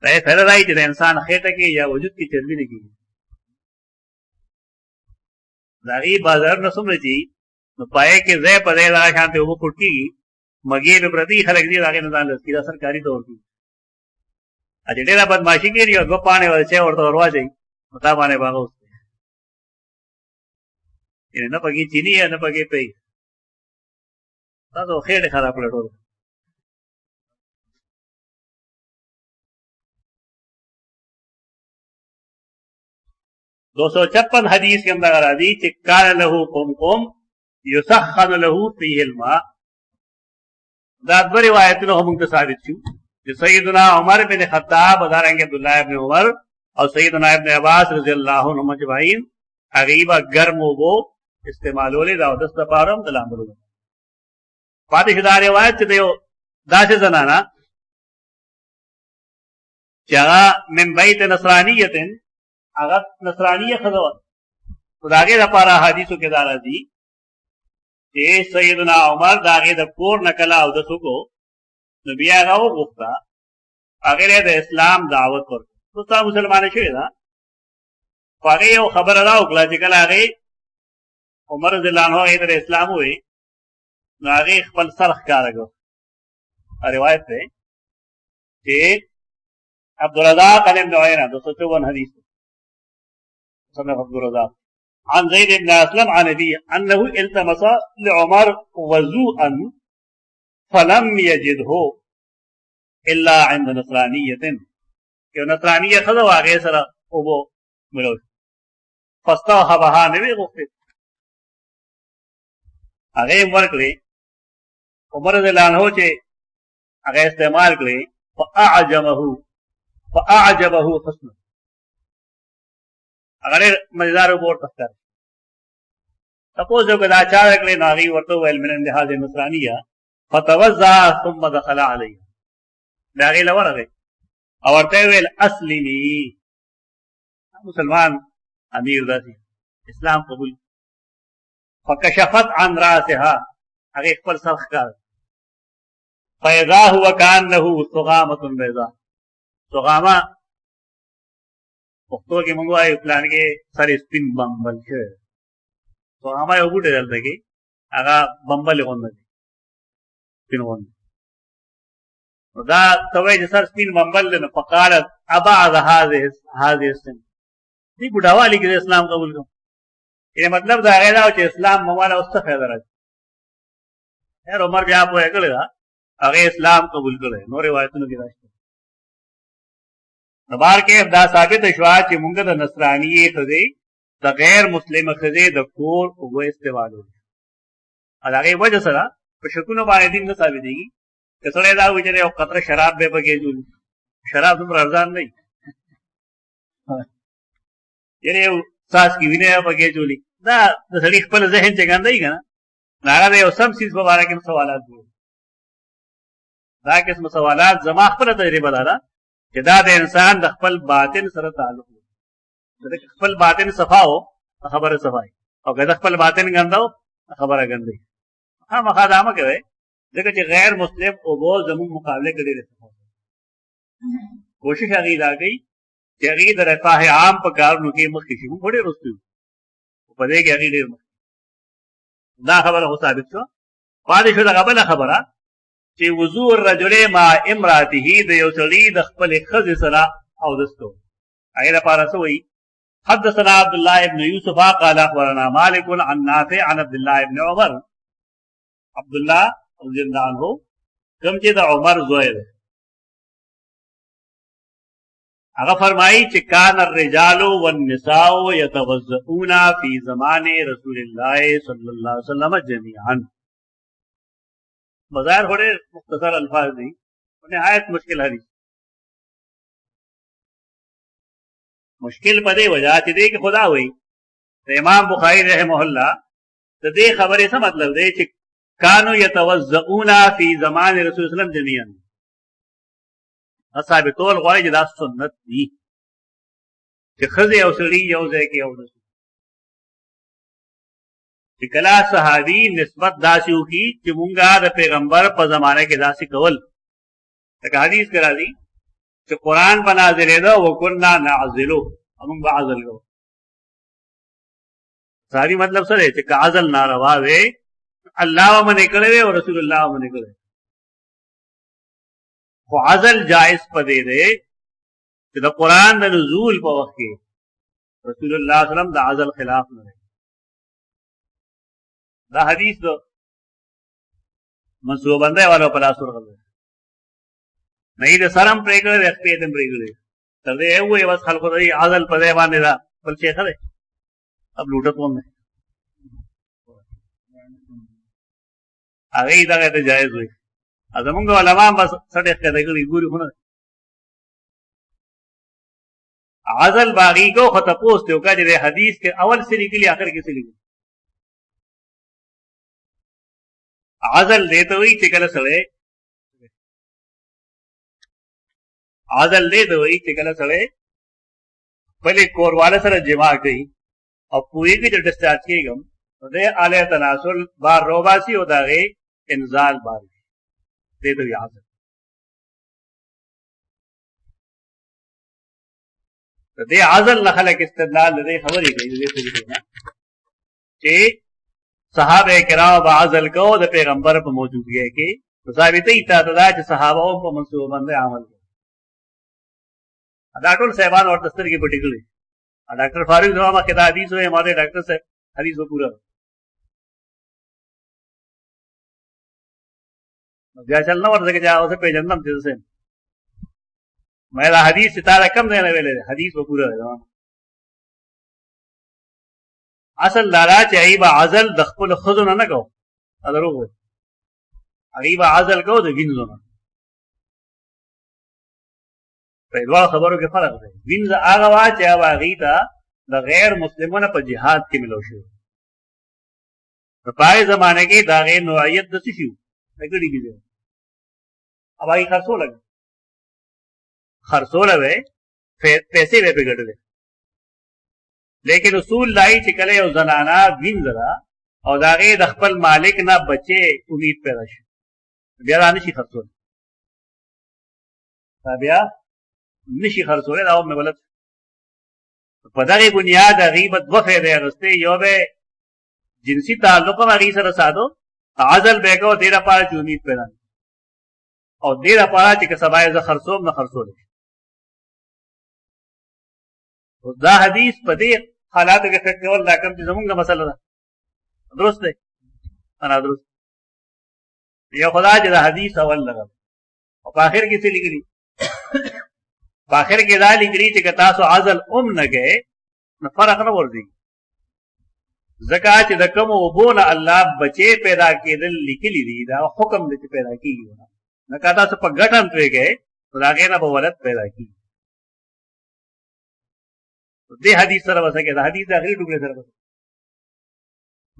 ته فائدہ راځي چې انسان خېټه کې یا وجود کې چربي نه کیږي داغي بازار نه سمجي نو پائے کې زې په دې لا شانته وو خود کیږي مګي به پرتی خلک دې راغې نه ځان لسکي سرکاري تور کی اجه ډېر بدمعشي کوي او غپانه ورچه ورته ورواځي متا باندې باغ نہ پگی چینی ہے نہ پگی پی تو خیر خراب لٹو 256 حدیث کے اندر آدھی کہ کان لہو قمقم یسخن لہو فیہ الماء دا دو روایتوں ہم ثابت شو کہ سیدنا عمر بن خطاب اداریں گے عبداللہ ابن عمر اور سیدنا ابن عباس رضی اللہ عنہ مجمعین غیبہ گرم و استعمال ولې دا د استفارم د لاملو پاتې شدا روایت چې دا سے زنانا چې هغه من بیت نصرانیت هغه نصرانیه ښځه وه. نو د هغې دپاره حدیثو کې دا راځي چې سیدنا عمر د هغې د کور نه کله اودس وکړو نو بیا هغه وغوښته هغې د اسلام دعوت ورکړه. نو ستا مسلمانه شوې ده خو هغې یو خبره را وکړه چې کله هغې عمر رضی الله عنه هغې ته د اسلام ووایي نو هغې خپل سر ښکاره کړ. روایت دی چې عبدالرزاق عن ابن عيينة 254 حديث صنف عبدالرزاق عن زيد بن أسلم عن أبيه أنه التمس لعمر وضوءا فلم يجده إلا عند نصرانية یو نصرانیه ښځه وه هغې سره اوبه ملو فاستوهبها نه ویې غوښتې هغې یې ورکړې. عمر رضی الله عنه چې هغه استعمال کړې فاعجبه حسنه هغه ډېر مزیدار اوبه ورته ښکاري. تپوس یو که دا چا ورکړې نو هغې ورته وویل من عند هذه النصرانیه فتوضأ ثم دخل علیها بیا هغې له ورغی او ورته یې ویل اسلمي مسلمان امیر داسې اسلام قبول فکشفت عن راسها هغې خپل سر ښکاره فاذا هو كانه سغامة بيضاء سغامه پښتو کې موږ وایو پلان کې سر سپین بمبل شوی سغامه یو بوټی دلته کې هغه بمبلې غوندې دی سپین غوندې نو دا ته وایي چې سر سپین بمبل دی نو فقالت ابعد هذه السن دې بوډاوالي کې د اسلام قبول کړم. یعنې مطلب د هغې دا و چې اسلام مواله اوس څه فایده راځي. خیر عمر بیا پوهه کړې ده هغه اسلام قبول کړی. نور روایتونو کې راشته نو بار کې دا ثابته شوه چې مونږ د نصرانیې ښځې د غیر مسلمه ښځې د کور اوبه استعمالوي او د هغې وجه سره په شکونو باندې دین نه ثابتېږي. که سړی دا وایي چې یو قطره شراب به پکې جوړي شراب دومره ارزان نه وي یعنې یو څاڅکي وینه پکې جوړي دا د سړي خپل ذهن چې ګندوي که نه نو هغه د یو سم څیز په باره کې سوالات جوړي. دا قسم سوالات زما خپله تجربه ده چې دا د انسان د خپل باطن سره تعلق لري. چې خپل باطن صفا و خبره صفا او که د خپل باطن ګنده و خبره ګنده خامخا دا مه کوئ ځکه چې غیر مسلم اوبو زموږ مقابله کې ډېرې صفا کوشش هغې دا کوي چې هغې د رفاه عام په کارونو کې مخکې شي. موږ خو ډېر وروسته یو په دې کې هغې ډېر مخکې دا خبره خو ثابت شوه. پاتې شو دغه بله خبره چې وضوء الرجل مع امراته د یو سړي د خپلې ښځې سره اودس کول هغې لپاره څه وایي حدثنا عبد الله بن يوسف قال اخبرنا مالك عن نافع عن عبد الله بن عمر عبد الله رضي الله عنه کوم چې د عمر زوی دی هغه فرمایي چې کان الرجال والنساء يتوضؤون في زمان رسول الله صلى الله عليه وسلم جميعا. بظاہر تھوڑے مختصر الفاظ دی نہایت مشکل حدیث مشکل پدې وجہ چې دې کې خدا وایي د امام بخاری رحمه الله د دې خبرې څه مطلب دی چې کانو یتوضؤون فی زمان رسول الله جميعا ثابتول غواړي چې دا سنت دي چې ښځې او سړي یو ځای کې اودس چې کله صحابي نسبت داسې وکړي چې مونږه د پیغمبر په زمانه کې داسې کول لکه حدیث کې راځي چې قرآن په نازلېده وکنا نعزلو موږ به عزل کوو. صحابي مطلب څه دی چې که عزل ناروا وی الله ومنې کړی وی او رسول الله ومنې کړی خو عزل جائز پدې دی چې د قرآن د نزول په وخت کې رسول الله صلی الله علیه وسلم د عزل خلاف نه دی. دا حدیث دو منصوبه بندۍ والو په لاس ورغلی نه یې د سرم پرې کړی د خپې دم پرې کړی تر دې ووایي بس خلکو ته عزل په ځای باندې دا بل شی ښه دی اب لوټه کوم دی هغې دغه ته جایز وایي زمونږ علما هم بس سټې ښکته کړي ګوري خو نه عزل باغي کو خو تپوس دی وکړه چې د حدیث کې اول څه لیکلي آخر کې څه لیکلي عزل دیته وی چې کله سره عزل دې ته وایي چې کله سړی خپلې کورواله سره جما کوي او پوهېږي چې ډسچارج کېږم نو دی علیه تناسل بار روباسي او د هغې انزال بار شي دې ته وایي عزل. د دې عزل نه خلک استدلال د دې خبرې کوي د دې طریقې نه چې صحابه کرام به عزل کوو د پیغمبر په موجودګۍ کې ثابتې تا ته دا چې صحابه هم په منصوبه باندې عمل کوي. دا ټول صاحبان ورته سترګې پټې کړې. ډاکټر فاروق زما مخکې دا حدیث وایي ما ته ډاکټر صاحب حدیث به پوره بیا چل نه ورته چې اوسه پېژندم چې زه مې دا حدیث چې تا دا کم دی نه ویلی دی حدیث به پوره دی. اصل دارا چې هغې به عزل د خپلو ښځو نه نه کوو دا دروغ وایي. هغې به عزل کوو د وینځو نه. په دواړو خبرو کې فرق دی. وینځه هغه وه چې هغې ته د غیر مسلمانو په جهاد کې ملو شوي. په هغې زمانه کې د هغې نوعیت د څه شي و د ګډې ګیزې اب هغې خرڅوله خرڅوله وی پیسې به پې ګټلې لیکن اصول دای چې کله یو زنانه وینځه ده او د هغې د خپل مالک نه بچې امید پیدا شي بیا دا نشي خرڅولی. دا بیا نشي خرڅولی دا هم مې غلط. په دغې بنیاد هغې به دوه فایدې اخیستې. یو به جنسي تعلق هم هغې سره ساتو عزل به یې کوو دې دپاره چې امید پیدا نه او دې دپاره چې که سبا یې زه خرڅوم نه خرڅولی شي. دا حدیث په دې حالاتو کې فکر کول دا کوم چې زمونږ مسله ده درست دی نه درست. یو خدا چې دا حدیث اول لګم او په آخر کې څه لیکلي په آخر کې دا لیکلي چې که تاسو عزل نه کوئ نو فرق نه ورځي ځکه چې د کومو اوبو نه الله بچې پیدا کېدل لیکلي دي دا حکم دی چې پیدا کېږي نه که تاسو په ګټه هم ترې کوئ نو د هغې نه به ولد پیدا کېږي. دې حدیث سره وسه کې دا حدیث د آخري ټوکړې سره وسه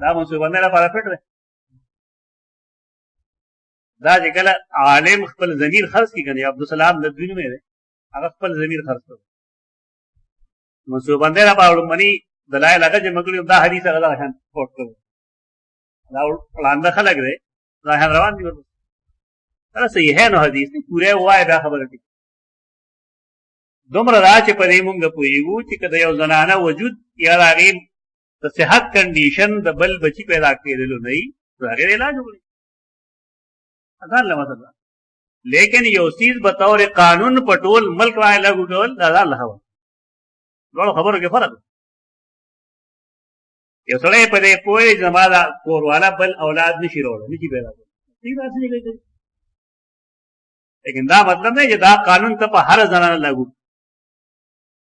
دا منصوبندۍ لپاره فټ دی. دا چې کله عالم خپل ضمیر خرڅ کړي که نه عبدالسلام ندوي نوم یې دی هغه خپل ضمیر خرڅ کړ منصوبندۍ لپاره لومړني دلایل هغه جمع کړي دا حدیث هغه دغه شان کوټ کړی دا ړانده خلک دی دا شان روان دي ورپسې دا صحیحین حدیث دی پوره ووایه بیا خبره کوي. دومره دا چې په دې مونږ پوهېږو چې که د یو زنانه وجود یا د هغې د صحت کنډیشن د بل بچي پیدا کېدلو نه وي نو هغې علاج وکړي ځان له مطلب لیکن یو څیز به طور قانون په ټول ملک باندې لاګو کول دا ځان له هوا دواړو خبرو کې فرق دی. یو سړی په دې پوهې چې زما دا کورواله بل اولاد نشي راوړی نشي پیدا کولی لیکن دا مطلب نه چې دا قانون ته په هر زنانه لاګو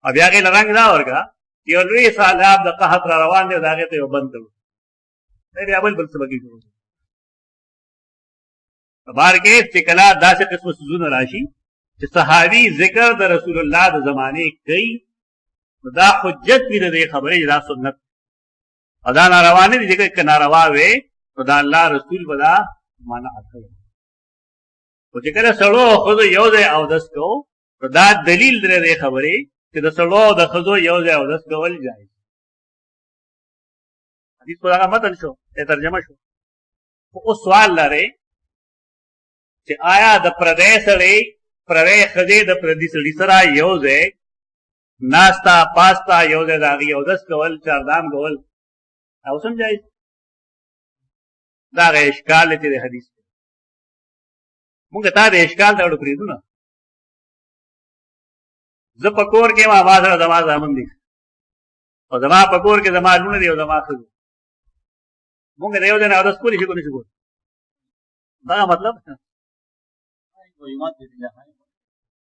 او بیا هغې له رنګ دا ورکړه چې یو لوی سیلاب د قحط را روان دی او د هغې ته یو بند کړو بیا بل سبقي شروع په بار کې چې کله داسې قسمه څیزونه راشي چې صحابي ذکر د رسول الله د زمانې کوي نو دا حجت وي د دې خبرې چې دا سنت او دا ناروا نه دي ځکه که ناروا وې نو دا الله رسول به دا منع کړی. خو چې کله سړو او ښځو یو ځای اودس کوو نو دا دلیل دی د دې خبرې چې د سړو او د ښځو یو ځای اودس کول جایز. حدیث خو هغه متن شو ترجمه شو. خو اوس سوال لرئ چې آیا د پردی سړی پردی ښځې د پردي سړي سره یو ځای ناستا پاستا یو ځای د هغې اودس کول چاردام کول اوس هم جایز؟ دا هغه اشکال دی چې د حدیث مونږ تا د اشکال ته وړو پرېږدو نه. زه په کور کې یم ما سره زما زامن دي او زما په کور کې زما لوڼه دي او زما ښځې مونږ د یو ځای نه اودس کولی شو که نه شو کولی دغه مطلب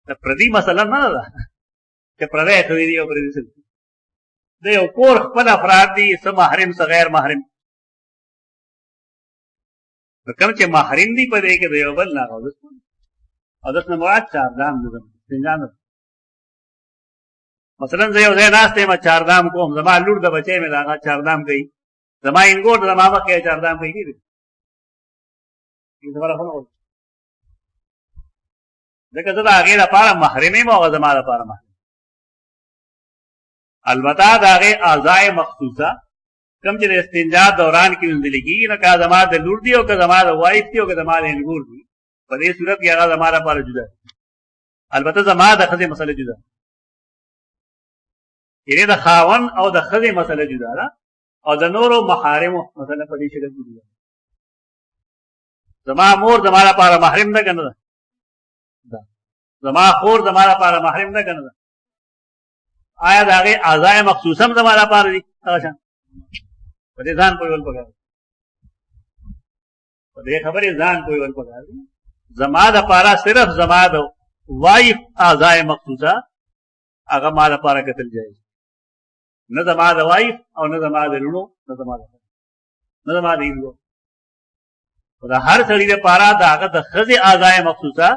د پردي مسله نه ده چې پردی ښځې دي او پردي ښځې د یو کور خپل افراد دي څه محرم څه غیر محرم کوم چې محرم دي په دې کې د یو بل نه اودس کوي اودس نه مراد چاردام دی پنځان مثلا زه یو ځای ناست یم چاردام کوم زما لور د بچی مې د هغه چاردام کوي زما انګور زما مخکې چاردام کوي ځکه زه د هغې لپاره محرم یم او هغه زما لپاره محرم. البته د هغې اعضای مخصوصه کوم چې د استنجا دوران کې وینځلې کېږي، نو که زما د لور دي او که زما د وایف دي او که زما د انګور دي، په دې صورت کې هغه زما لپاره جدا دي. البته زما د ښځې مسله جدا ده، یعنې د خاوند او د ښځې مسله جدا ده او د نورو محارمو مسله په دې شکل کې جدا ده. زما مور زما لپاره محرم ده که نه ده؟ زما خور زما لپاره محرم ده که نه ده؟ آیا د هغې اعضای مخصوص هم زما لپاره دي؟ هغه شان په دې ځان پوهېدل پکار دي، په دې خبرې ځان پوهېدل پکار دي. زما دپاره صرف زما د وایف اعضای مخصوصه هغه ما لپاره کتل جایز، نه زما د وایف او نه زما د لونو، نه زما د انګو. خو د هر سړي دپاره د هغه د ښځې اعضای مخصوصه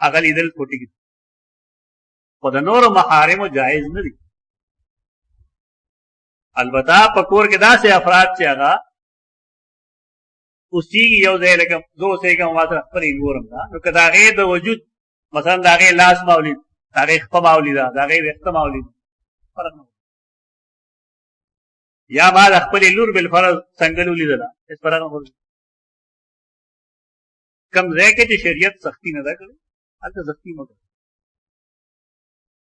هغه لیدل کوټي دي، خو د نورو محارمو جایز نه دي. البته په کور کې داسې افراد چې هغه اوسېږي یو ځای، لکه زه اوسېږم ما سره خپل انګور هم ده، نو که د هغې د وجود مثلا د هغې لاس مولید، د هغې خپه مولید ده، د هغې ویښته مولید، فرق نه یا ما د خپلې لور بالفرض څنګل ولیدله، هېڅ فرق نه کوي. کوم ځای کې چې شریعت سختي نه ده کړې هلته سختي مه کوه،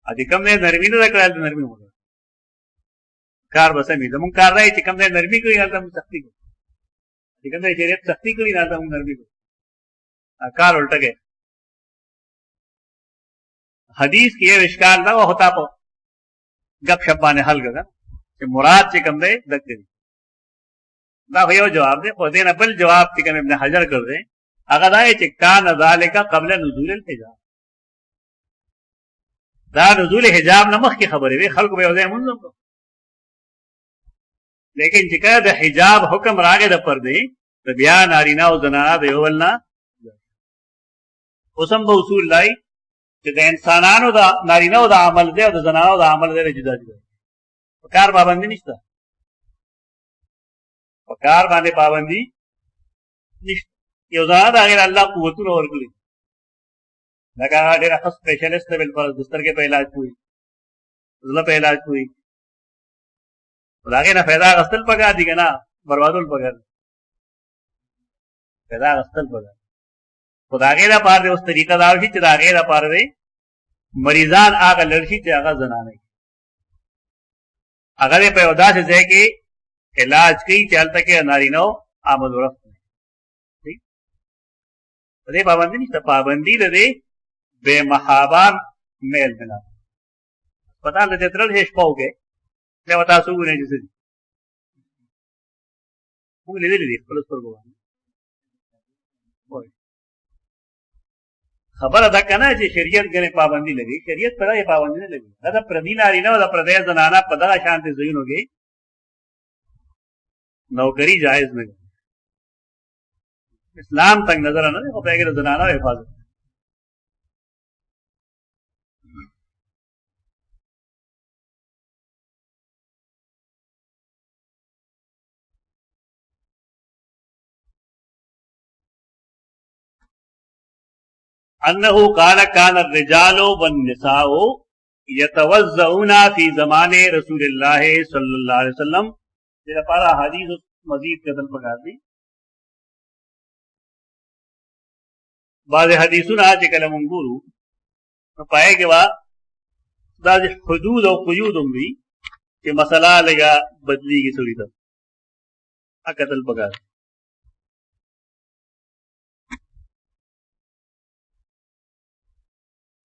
او چې کوم ځای نرمي نه ده کړې هلته نرمي مه کوه. کار به سمي زمونږ کار دی چې کوم ځای نرمي کوي هلته موږ سختي کوو، چې کوم ځای شریعت سختي کوي هلته موږ نرمي کوو. کار الټه کوي. حدیث کې یو اشکال ده او تا په ګپ شپ باندې حل کړه چې مراد چې کوم دی دک دی. دا خو یو جواب دی، خو دې نه بل جواب چې کوم ابن حجر کړ دی هغه دا چې کان ذالک قبل نزول الحجاب، دا نزول حجاب نه مخکې خبرې وي، خلکو به یو ځای مونځ وکړو. لیکن چې کله د حجاب حکم راغی د پردې، د بیا نارینه او زنانه د یو بل نه اوس هم به اصول لای چې د انسانانو د نارینهو د عمل دی او د زنانو د عمل دی جدا جدا. په کار پابندي نشته، په کار باندې پابندي نشته. یو زنانه د هغې الله قوتونه ورکړي، لکه هغه ډېره ښه سپېشلیست ده، بالفرض د سترګې په علاج پوهېږي، زړه په علاج پوهېږي، خو د هغې نه فایده اخیستل پکار دي که نه بربادول پکار دي؟ فایده اخیستل پکار دي. خو د هغې دپاره دی اوس طریقه دا شي چې د هغې دپاره دی مریضان هغه لړ شي چې هغه زنانه وي، هغه دی په یو داسې ځای کې علاج کوي چې هلته کې نارینهو آمد و رفت نه. په دې پابندي نشته، پابندي د دې بې محابه میل بنا هسپتال ته چې تلل شې شپه وکړې بیا به تاسو وګورئ چې څه دي. موږ لیدلي دي خپلو سترګو باندې. خبره ده که نه چې شریعت ګنې پابندي لګوي، شریعت په دغې پابندي نه لګوي. دا د پردي نارینه او د پردی زنانه په دغه شانتې ځایونو کې نوکري جایز نه ګڼي. اسلام تنګ نظره نه دی، خو په هغې د زنانه حفاظت. انه قال كان الرجال والنساء يتوضؤون في زمان رسول الله صلی اللہ علیہ وسلم. دې لپاره حدیث مزید قتل پکار دي. بعض حدیثونه چې کله مونږ ګورو نو پای کې وا دا حدود او قیود هم وي چې مسله لګه بدلیږي څوړي ته قتل پکار.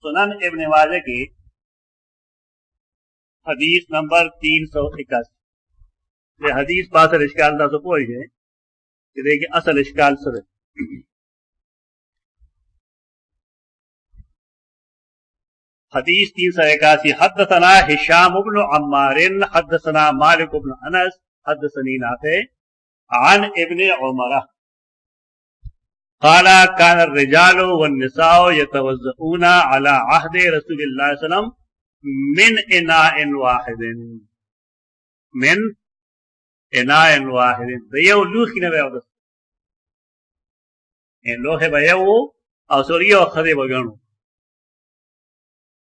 سنن ابن ماجہ کے حدیث نمبر 381 یہ حدیث پاسل اشکال دا سو پوئی ہے کہ دیکھیں اصل اشکال سر حدیث 381 حدثنا ہشام بن عمار حدثنا مالک بن انس حدثنی نافع عن ابن عمر قال كان الرجال والنساء يتوضؤون على عهد رسول الله صلى الله عليه وسلم من اناء واحد، من اناء واحد. دیو لوخی نه ویو دست ان لوخه به یو او سوریو خدای بغنو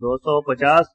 250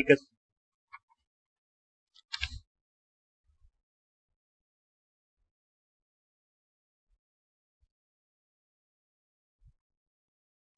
81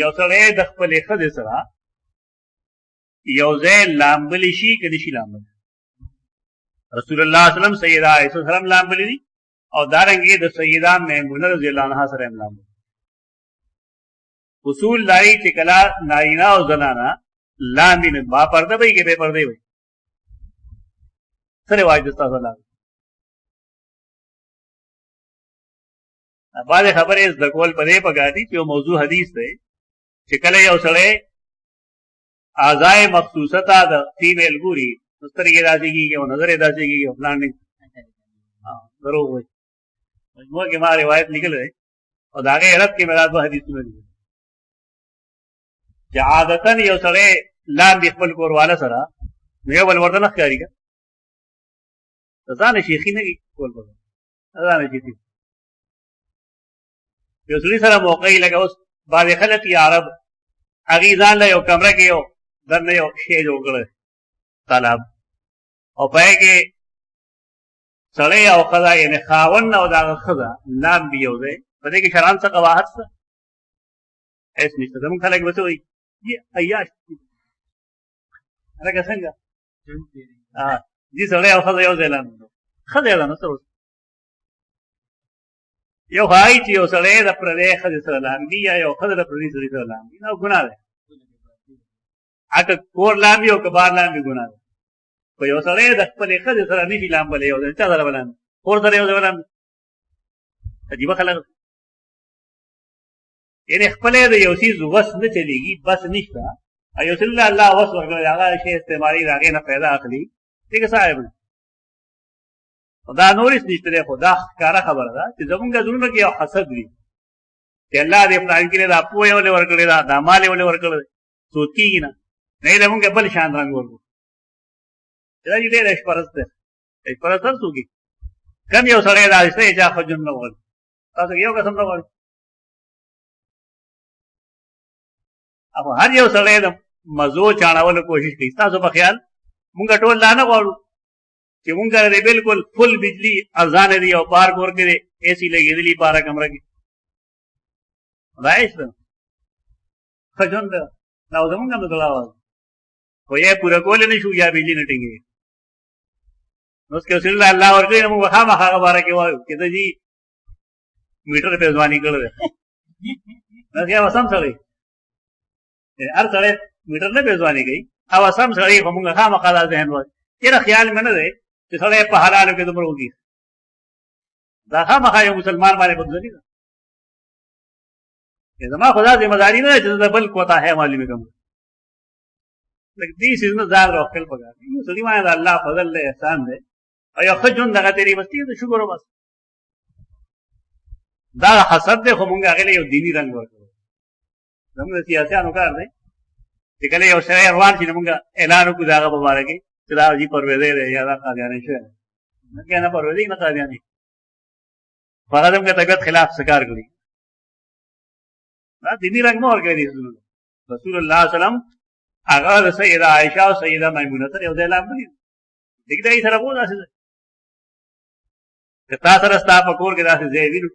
یو سړی د خپلې ښځې سره یو ځای لامبلی شي که نشي لامبلی رسول الله صلی الله علیه وسلم سیده عائشہ سلام لامبلی دي او دارنګې د سیده میمونه رضی الله عنها سره هم لامبلی اصول دای چې کله نارینه او زنانه لاندې نه با پرده وي کې بے پرده وي سره واجب تاسو لاندې بعد خبرې د کول پدې پګاټي چې موضوع حدیث دی چې کله یو سړی اعضاء مخصوصه تا د فیمیل ګوري سترګې داسې کېږي او نظر یې داسې کېږي او فلان دروغ وایي مجموعه کې ما روایت لیکل دی او د هغې علت کې مې دا دوه حدیثونه دي چې عادتا یو سړی لاندې خپل کورواله سره نو یو بل ورته نه ښکاري که د ځانه شیخي نه کي کول به ځانه شیخي یو سړي سره موقعي لکه اوس بعضې خلک یې عرب هغې ځان له یو کمره کې یو دننه یو شی جوړ کړی تالاب او په هغې کې سړی او ښځه یعنې خاوند او د هغه ښځه لاندې یو ځای په دې کې شرعاً څه قباحت شته هېڅ نشته زموږ خلک به څه وایي عیاش لکه څنګه دې سړی او ښځه یو ځای لاندې ښځه یې ده نو څه یو خواهی چې یو سړی د پردۍ ښځې سره لامبي یا یو ښځه د پردي سړي سره لامبي دا ګناه دی که کور لامبي او که بار لامبي ګناه دی خو یو سړی د خپلې ښځې سره نشي لامبلی یو ځای چا سره به لامبي کور سره یو ځای به لامبي عجیبه خلک یعنې خپلی د یو څیز وس نه چلېږي بس نشته او یو څه الله وس ورکړی هغه شی استعمالي د هغې نه پیدا اخلي دې کې صاحب دی دا نورس نشته دی خو دا ښکاره خبره ده چې زمونږ زړونو کې یو حسد وي چې الله دې فلان کې دا پوه یې ولې ورکړې ده دا مال یې ولې ورکړی دی څوک کېږي نه نه یې زمونږ بل شان رنګ ورکړو چې دا چې ډېر عشپرست دی عشپرست هر څوک کم یو سړی دا شته چې چا ښه ژوند نه غواړي تاسو یو قسم نه غواړي او هر یو سړی د مزو چاڼولو کوشش کوي ستاسو په خیال مونږ ټول لا نه غواړو چې مونږ سره بالکل فل بجلی ارزانه دي او پارک ورکې دی اے سی لګېدلي پاره کمره کې دا یې شته ښه ژوند دی دا اوس زمونږ هم د زړه اواز خو یې پوره کولی نه شو یا بجلي نه ټینګېږي نو اوس که رسول الله ورکړي نو مونږ خامخا هغه باره کې وایو چې ته جي میټر پې ځواني کړی دی بس یا وسم سړی هر سړی میټر نه پې ځواني کوي او وسم سړی خو مونږ خامخا دا ذهن وایو یاره خیال مې نه دی چې سړی په حلالو کې دومره وږي دا خامخا یو مسلمان باندې بدګني ده زما خو دا ذمهداري نه ده چې زه بل کوتاهی معلومې کړم لکه دې څیزونه ځان راوښکل پکار دي یو سړي باندې د الله فضل دی احسان دی او یو ښه ژوند دغه تېرې بس ټیک ده شکر وبس دا حسد دی خو مونږ هغې له یو دیني رنګ ورکړو زموږ د سیاسیانو کار دی چې کله یو سړی روان شي نو مونږ اعلان وکړو د هغه په باره کې چې دا جي پرویزی دی یا دا قادیاني شوی دی نه پرویزی نه قادیاني هغه زموږ طبیعت خلاف څه کار کړي دا دیني رنګ مه ورکوئ دې څیزونو رسول الله وسلم هغه د سیده عایشه او سیده میمونه سره یو ځای لامبلي دي دې سره وو داسې که تا سره ستا په کور کې داسې ځای وي نو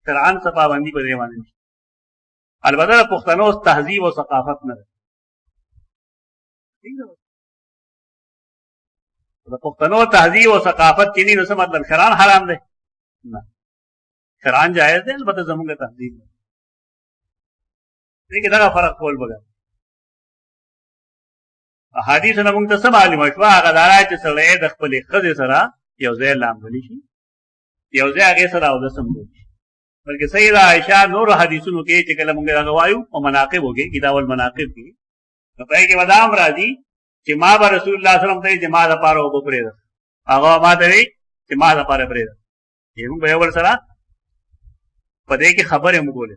شرعاً څه پابندي په دې باندې نشته البته د پښتنو تهذیب او ثقافت نه ده د پښتنو تهذیب او ثقافت چې ني نو څه مطلب شرعاً حرام دی نه شرعاً جایز دی البته زمونږ تهذیب دی دې کې دغه فرق کول پکار احادیثو نه مونږ ته څه معلومه شوه هغه دا چې سړی د خپلې ښځې سره یو ځای لامبلی شي یو ځای هغې سره اودس هم وکړي بلکې سیده عایشه نورو حدیثونو کې چې کله مونږ هغه وایو په مناقبو کې کتاب المناقب کې نو په هغې کې به دا هم راځي چې ما به رسول الله صلی الله علیه وسلم ته چې ما دپاره اوبه پرېږده هغه ما ته وایي چې ما دپاره پرېږده چې مونږ به یو بل سره په دې کې خبرې مو کولې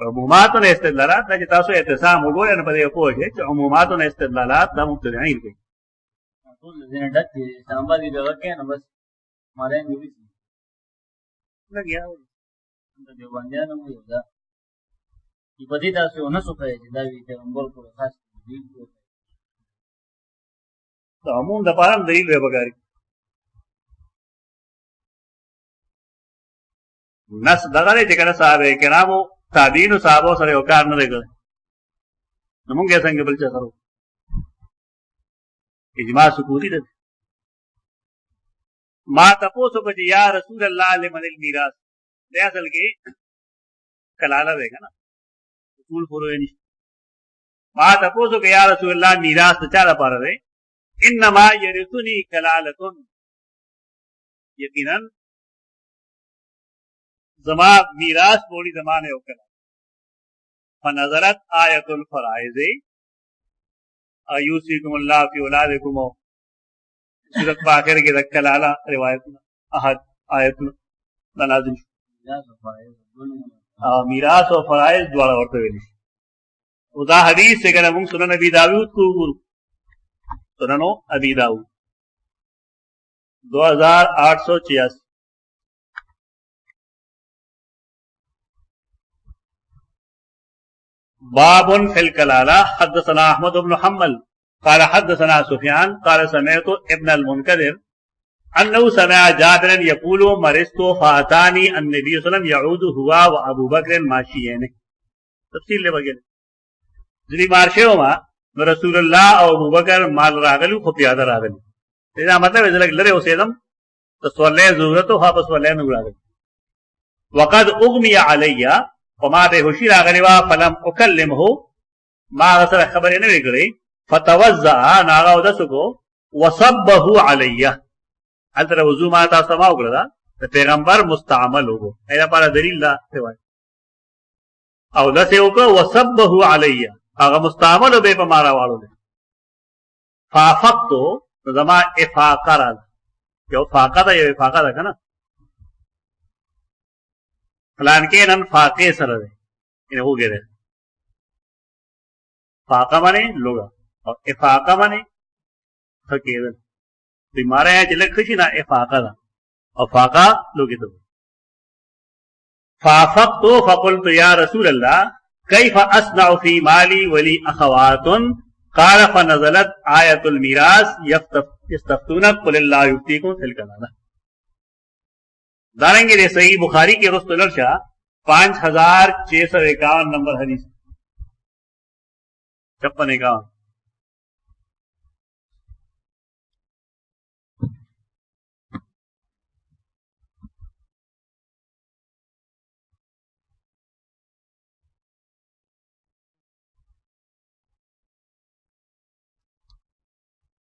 عموماتو نه استدلالات دا چې تاسو اعتصام وګورئ نو په دې پوه شئ چې عموماتو نه استدلالات دا مبتدعين کوي ټول ځینې ډک دي اسلام آباد کې دغه کې نو بس مالای نیوي لګیا د دیوبندیانو یو دا په دې تاسو نه څه کوي چې دا وی پیغمبر کو خاص دین کو دا عموم د پاره دلیل به بګاری نس دغه چې کله صاحب کرامو تابعین او صحابه سره یو کار نه دی کړی نو موږ یې څنګه بل څه سره اجماع سکوتی ده ما تاسو کو چې یا رسول الله لمن المیراث دې اصل کې کلاله وېګا نا اصول پوره نه ما تاسو کو یا رسول الله میراث چا لپاره ده انما يرثني کلالتون یقینا زما میراث بولی زمانه وکړه فنظرت آیت الفرائض ایوسیکم الله فی اولادکم سورۃ باقره کې د کلاله روایت احد آیت نازل میراث او فرائض دواړه ورته ویلي او دا حدیث څنګه موږ سنن نبی داوود کو ګورو سننو ابي داود 2886 باب في الكلالة حدثنا أحمد بن حنبل قال حدثنا سفيان قال سمعت ابن المنكدر أنه سمع جابرا يقول مرضت فأتاني النبي صلى الله عليه وسلم يعود هو وأبو بكر ماشيين تفصيل لے بگل ذلی مارشے ما رسول الله او ابو بکر مال راغلو خو پیاده راغلو دا مطلب ځلګ لره اوسېدم ته سوالې ضرورت او واپس ولې نه راغلی وقد اغمي علي وما به هوشي راغلی وا فلم اكلمه ما غسر خبرې نه وکړي فتوزع ناغاو دسکو وصبه علي التر وضو ما تاسو ما وکړه ته پیغمبر مستعمل وګو ایدا پر دلیل دا څه او دسه وکړه وصبه علي هغه مستعمل به په مارا والو دي فافقتو زما افاقرا یو فاقه یو فاقه کنه فلان کې نن فاقه سره ده انه وګره فاقه باندې لوګا او افاقه باندې فکیدل بیمار ہے چې لکه شي نه افاقه ده او فاقه لوګي ته فافقتو فقلت يا رسول الله كيف أصنع في مالي ولي أخوات قال فنزلت آية الميراث يستفتونك قل الله يفتيكم في الكلالة دارنگے دے صحیح بخاری کے رست الرشا 5651 نمبر حدیث 5651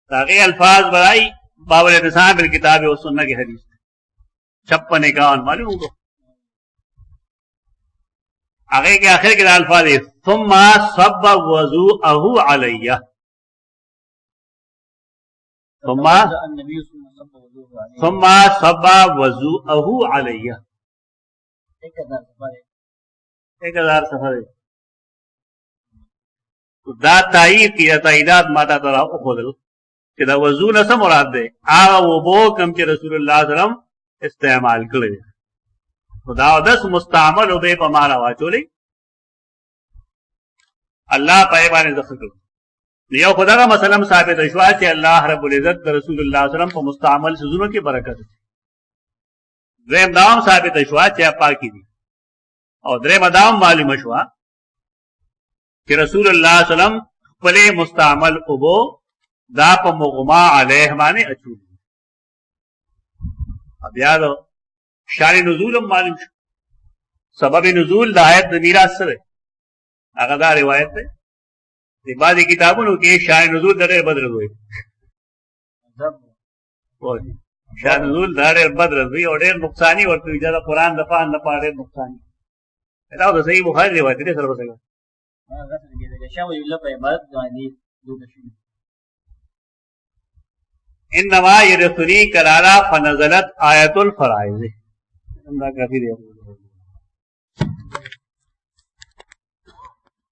تاکہ الفاظ بڑائی باب الاعتصام بالکتاب و سنہ کی حدیث 5651 معلوم کو آگے کے آخر کے الفاظ ثم صب وضوءه علی ثم صب وضوءه علی 1000 سفر دا تایید کی تاییدات ماتا ترا خودل کہ دا وضو نہ سم مراد دے آغا وہ بو کم چې رسول اللہ صلی اللہ علیہ وسلم استعمال کړی خدا دس مستعمل او به پمارا واچولې الله پای باندې ذکر کړ یو خدای مثلا ثابت شوا چې الله رب العزت رسول الله صلی الله علیه وسلم په مستعمل سيزونو کې برکت دریم دام ثابت شوا چې پاکي دي او دریم دام معلوم شوا چې رسول الله صلی الله علیه وسلم خپل مستعمل او بو دا پا مغما علیہ مانے اچول اب یاد شان نزول معلوم شو سبب نزول دا آیت دا میراث سره اگر دا روایت ہے دی بعضی کتابوں کے شان نزول دا بدر ہوئی شان نزول دا بدر ہوئی اور دیر نقصانی ورطوی جادا قرآن دفعان دفع دیر نقصانی ایتا دا صحیح بخاری روایت ہے سر بسگا شاوی اللہ پا عبادت دوانی دو کشوی انما يرثني كلالا فنزلت آية الفرائض.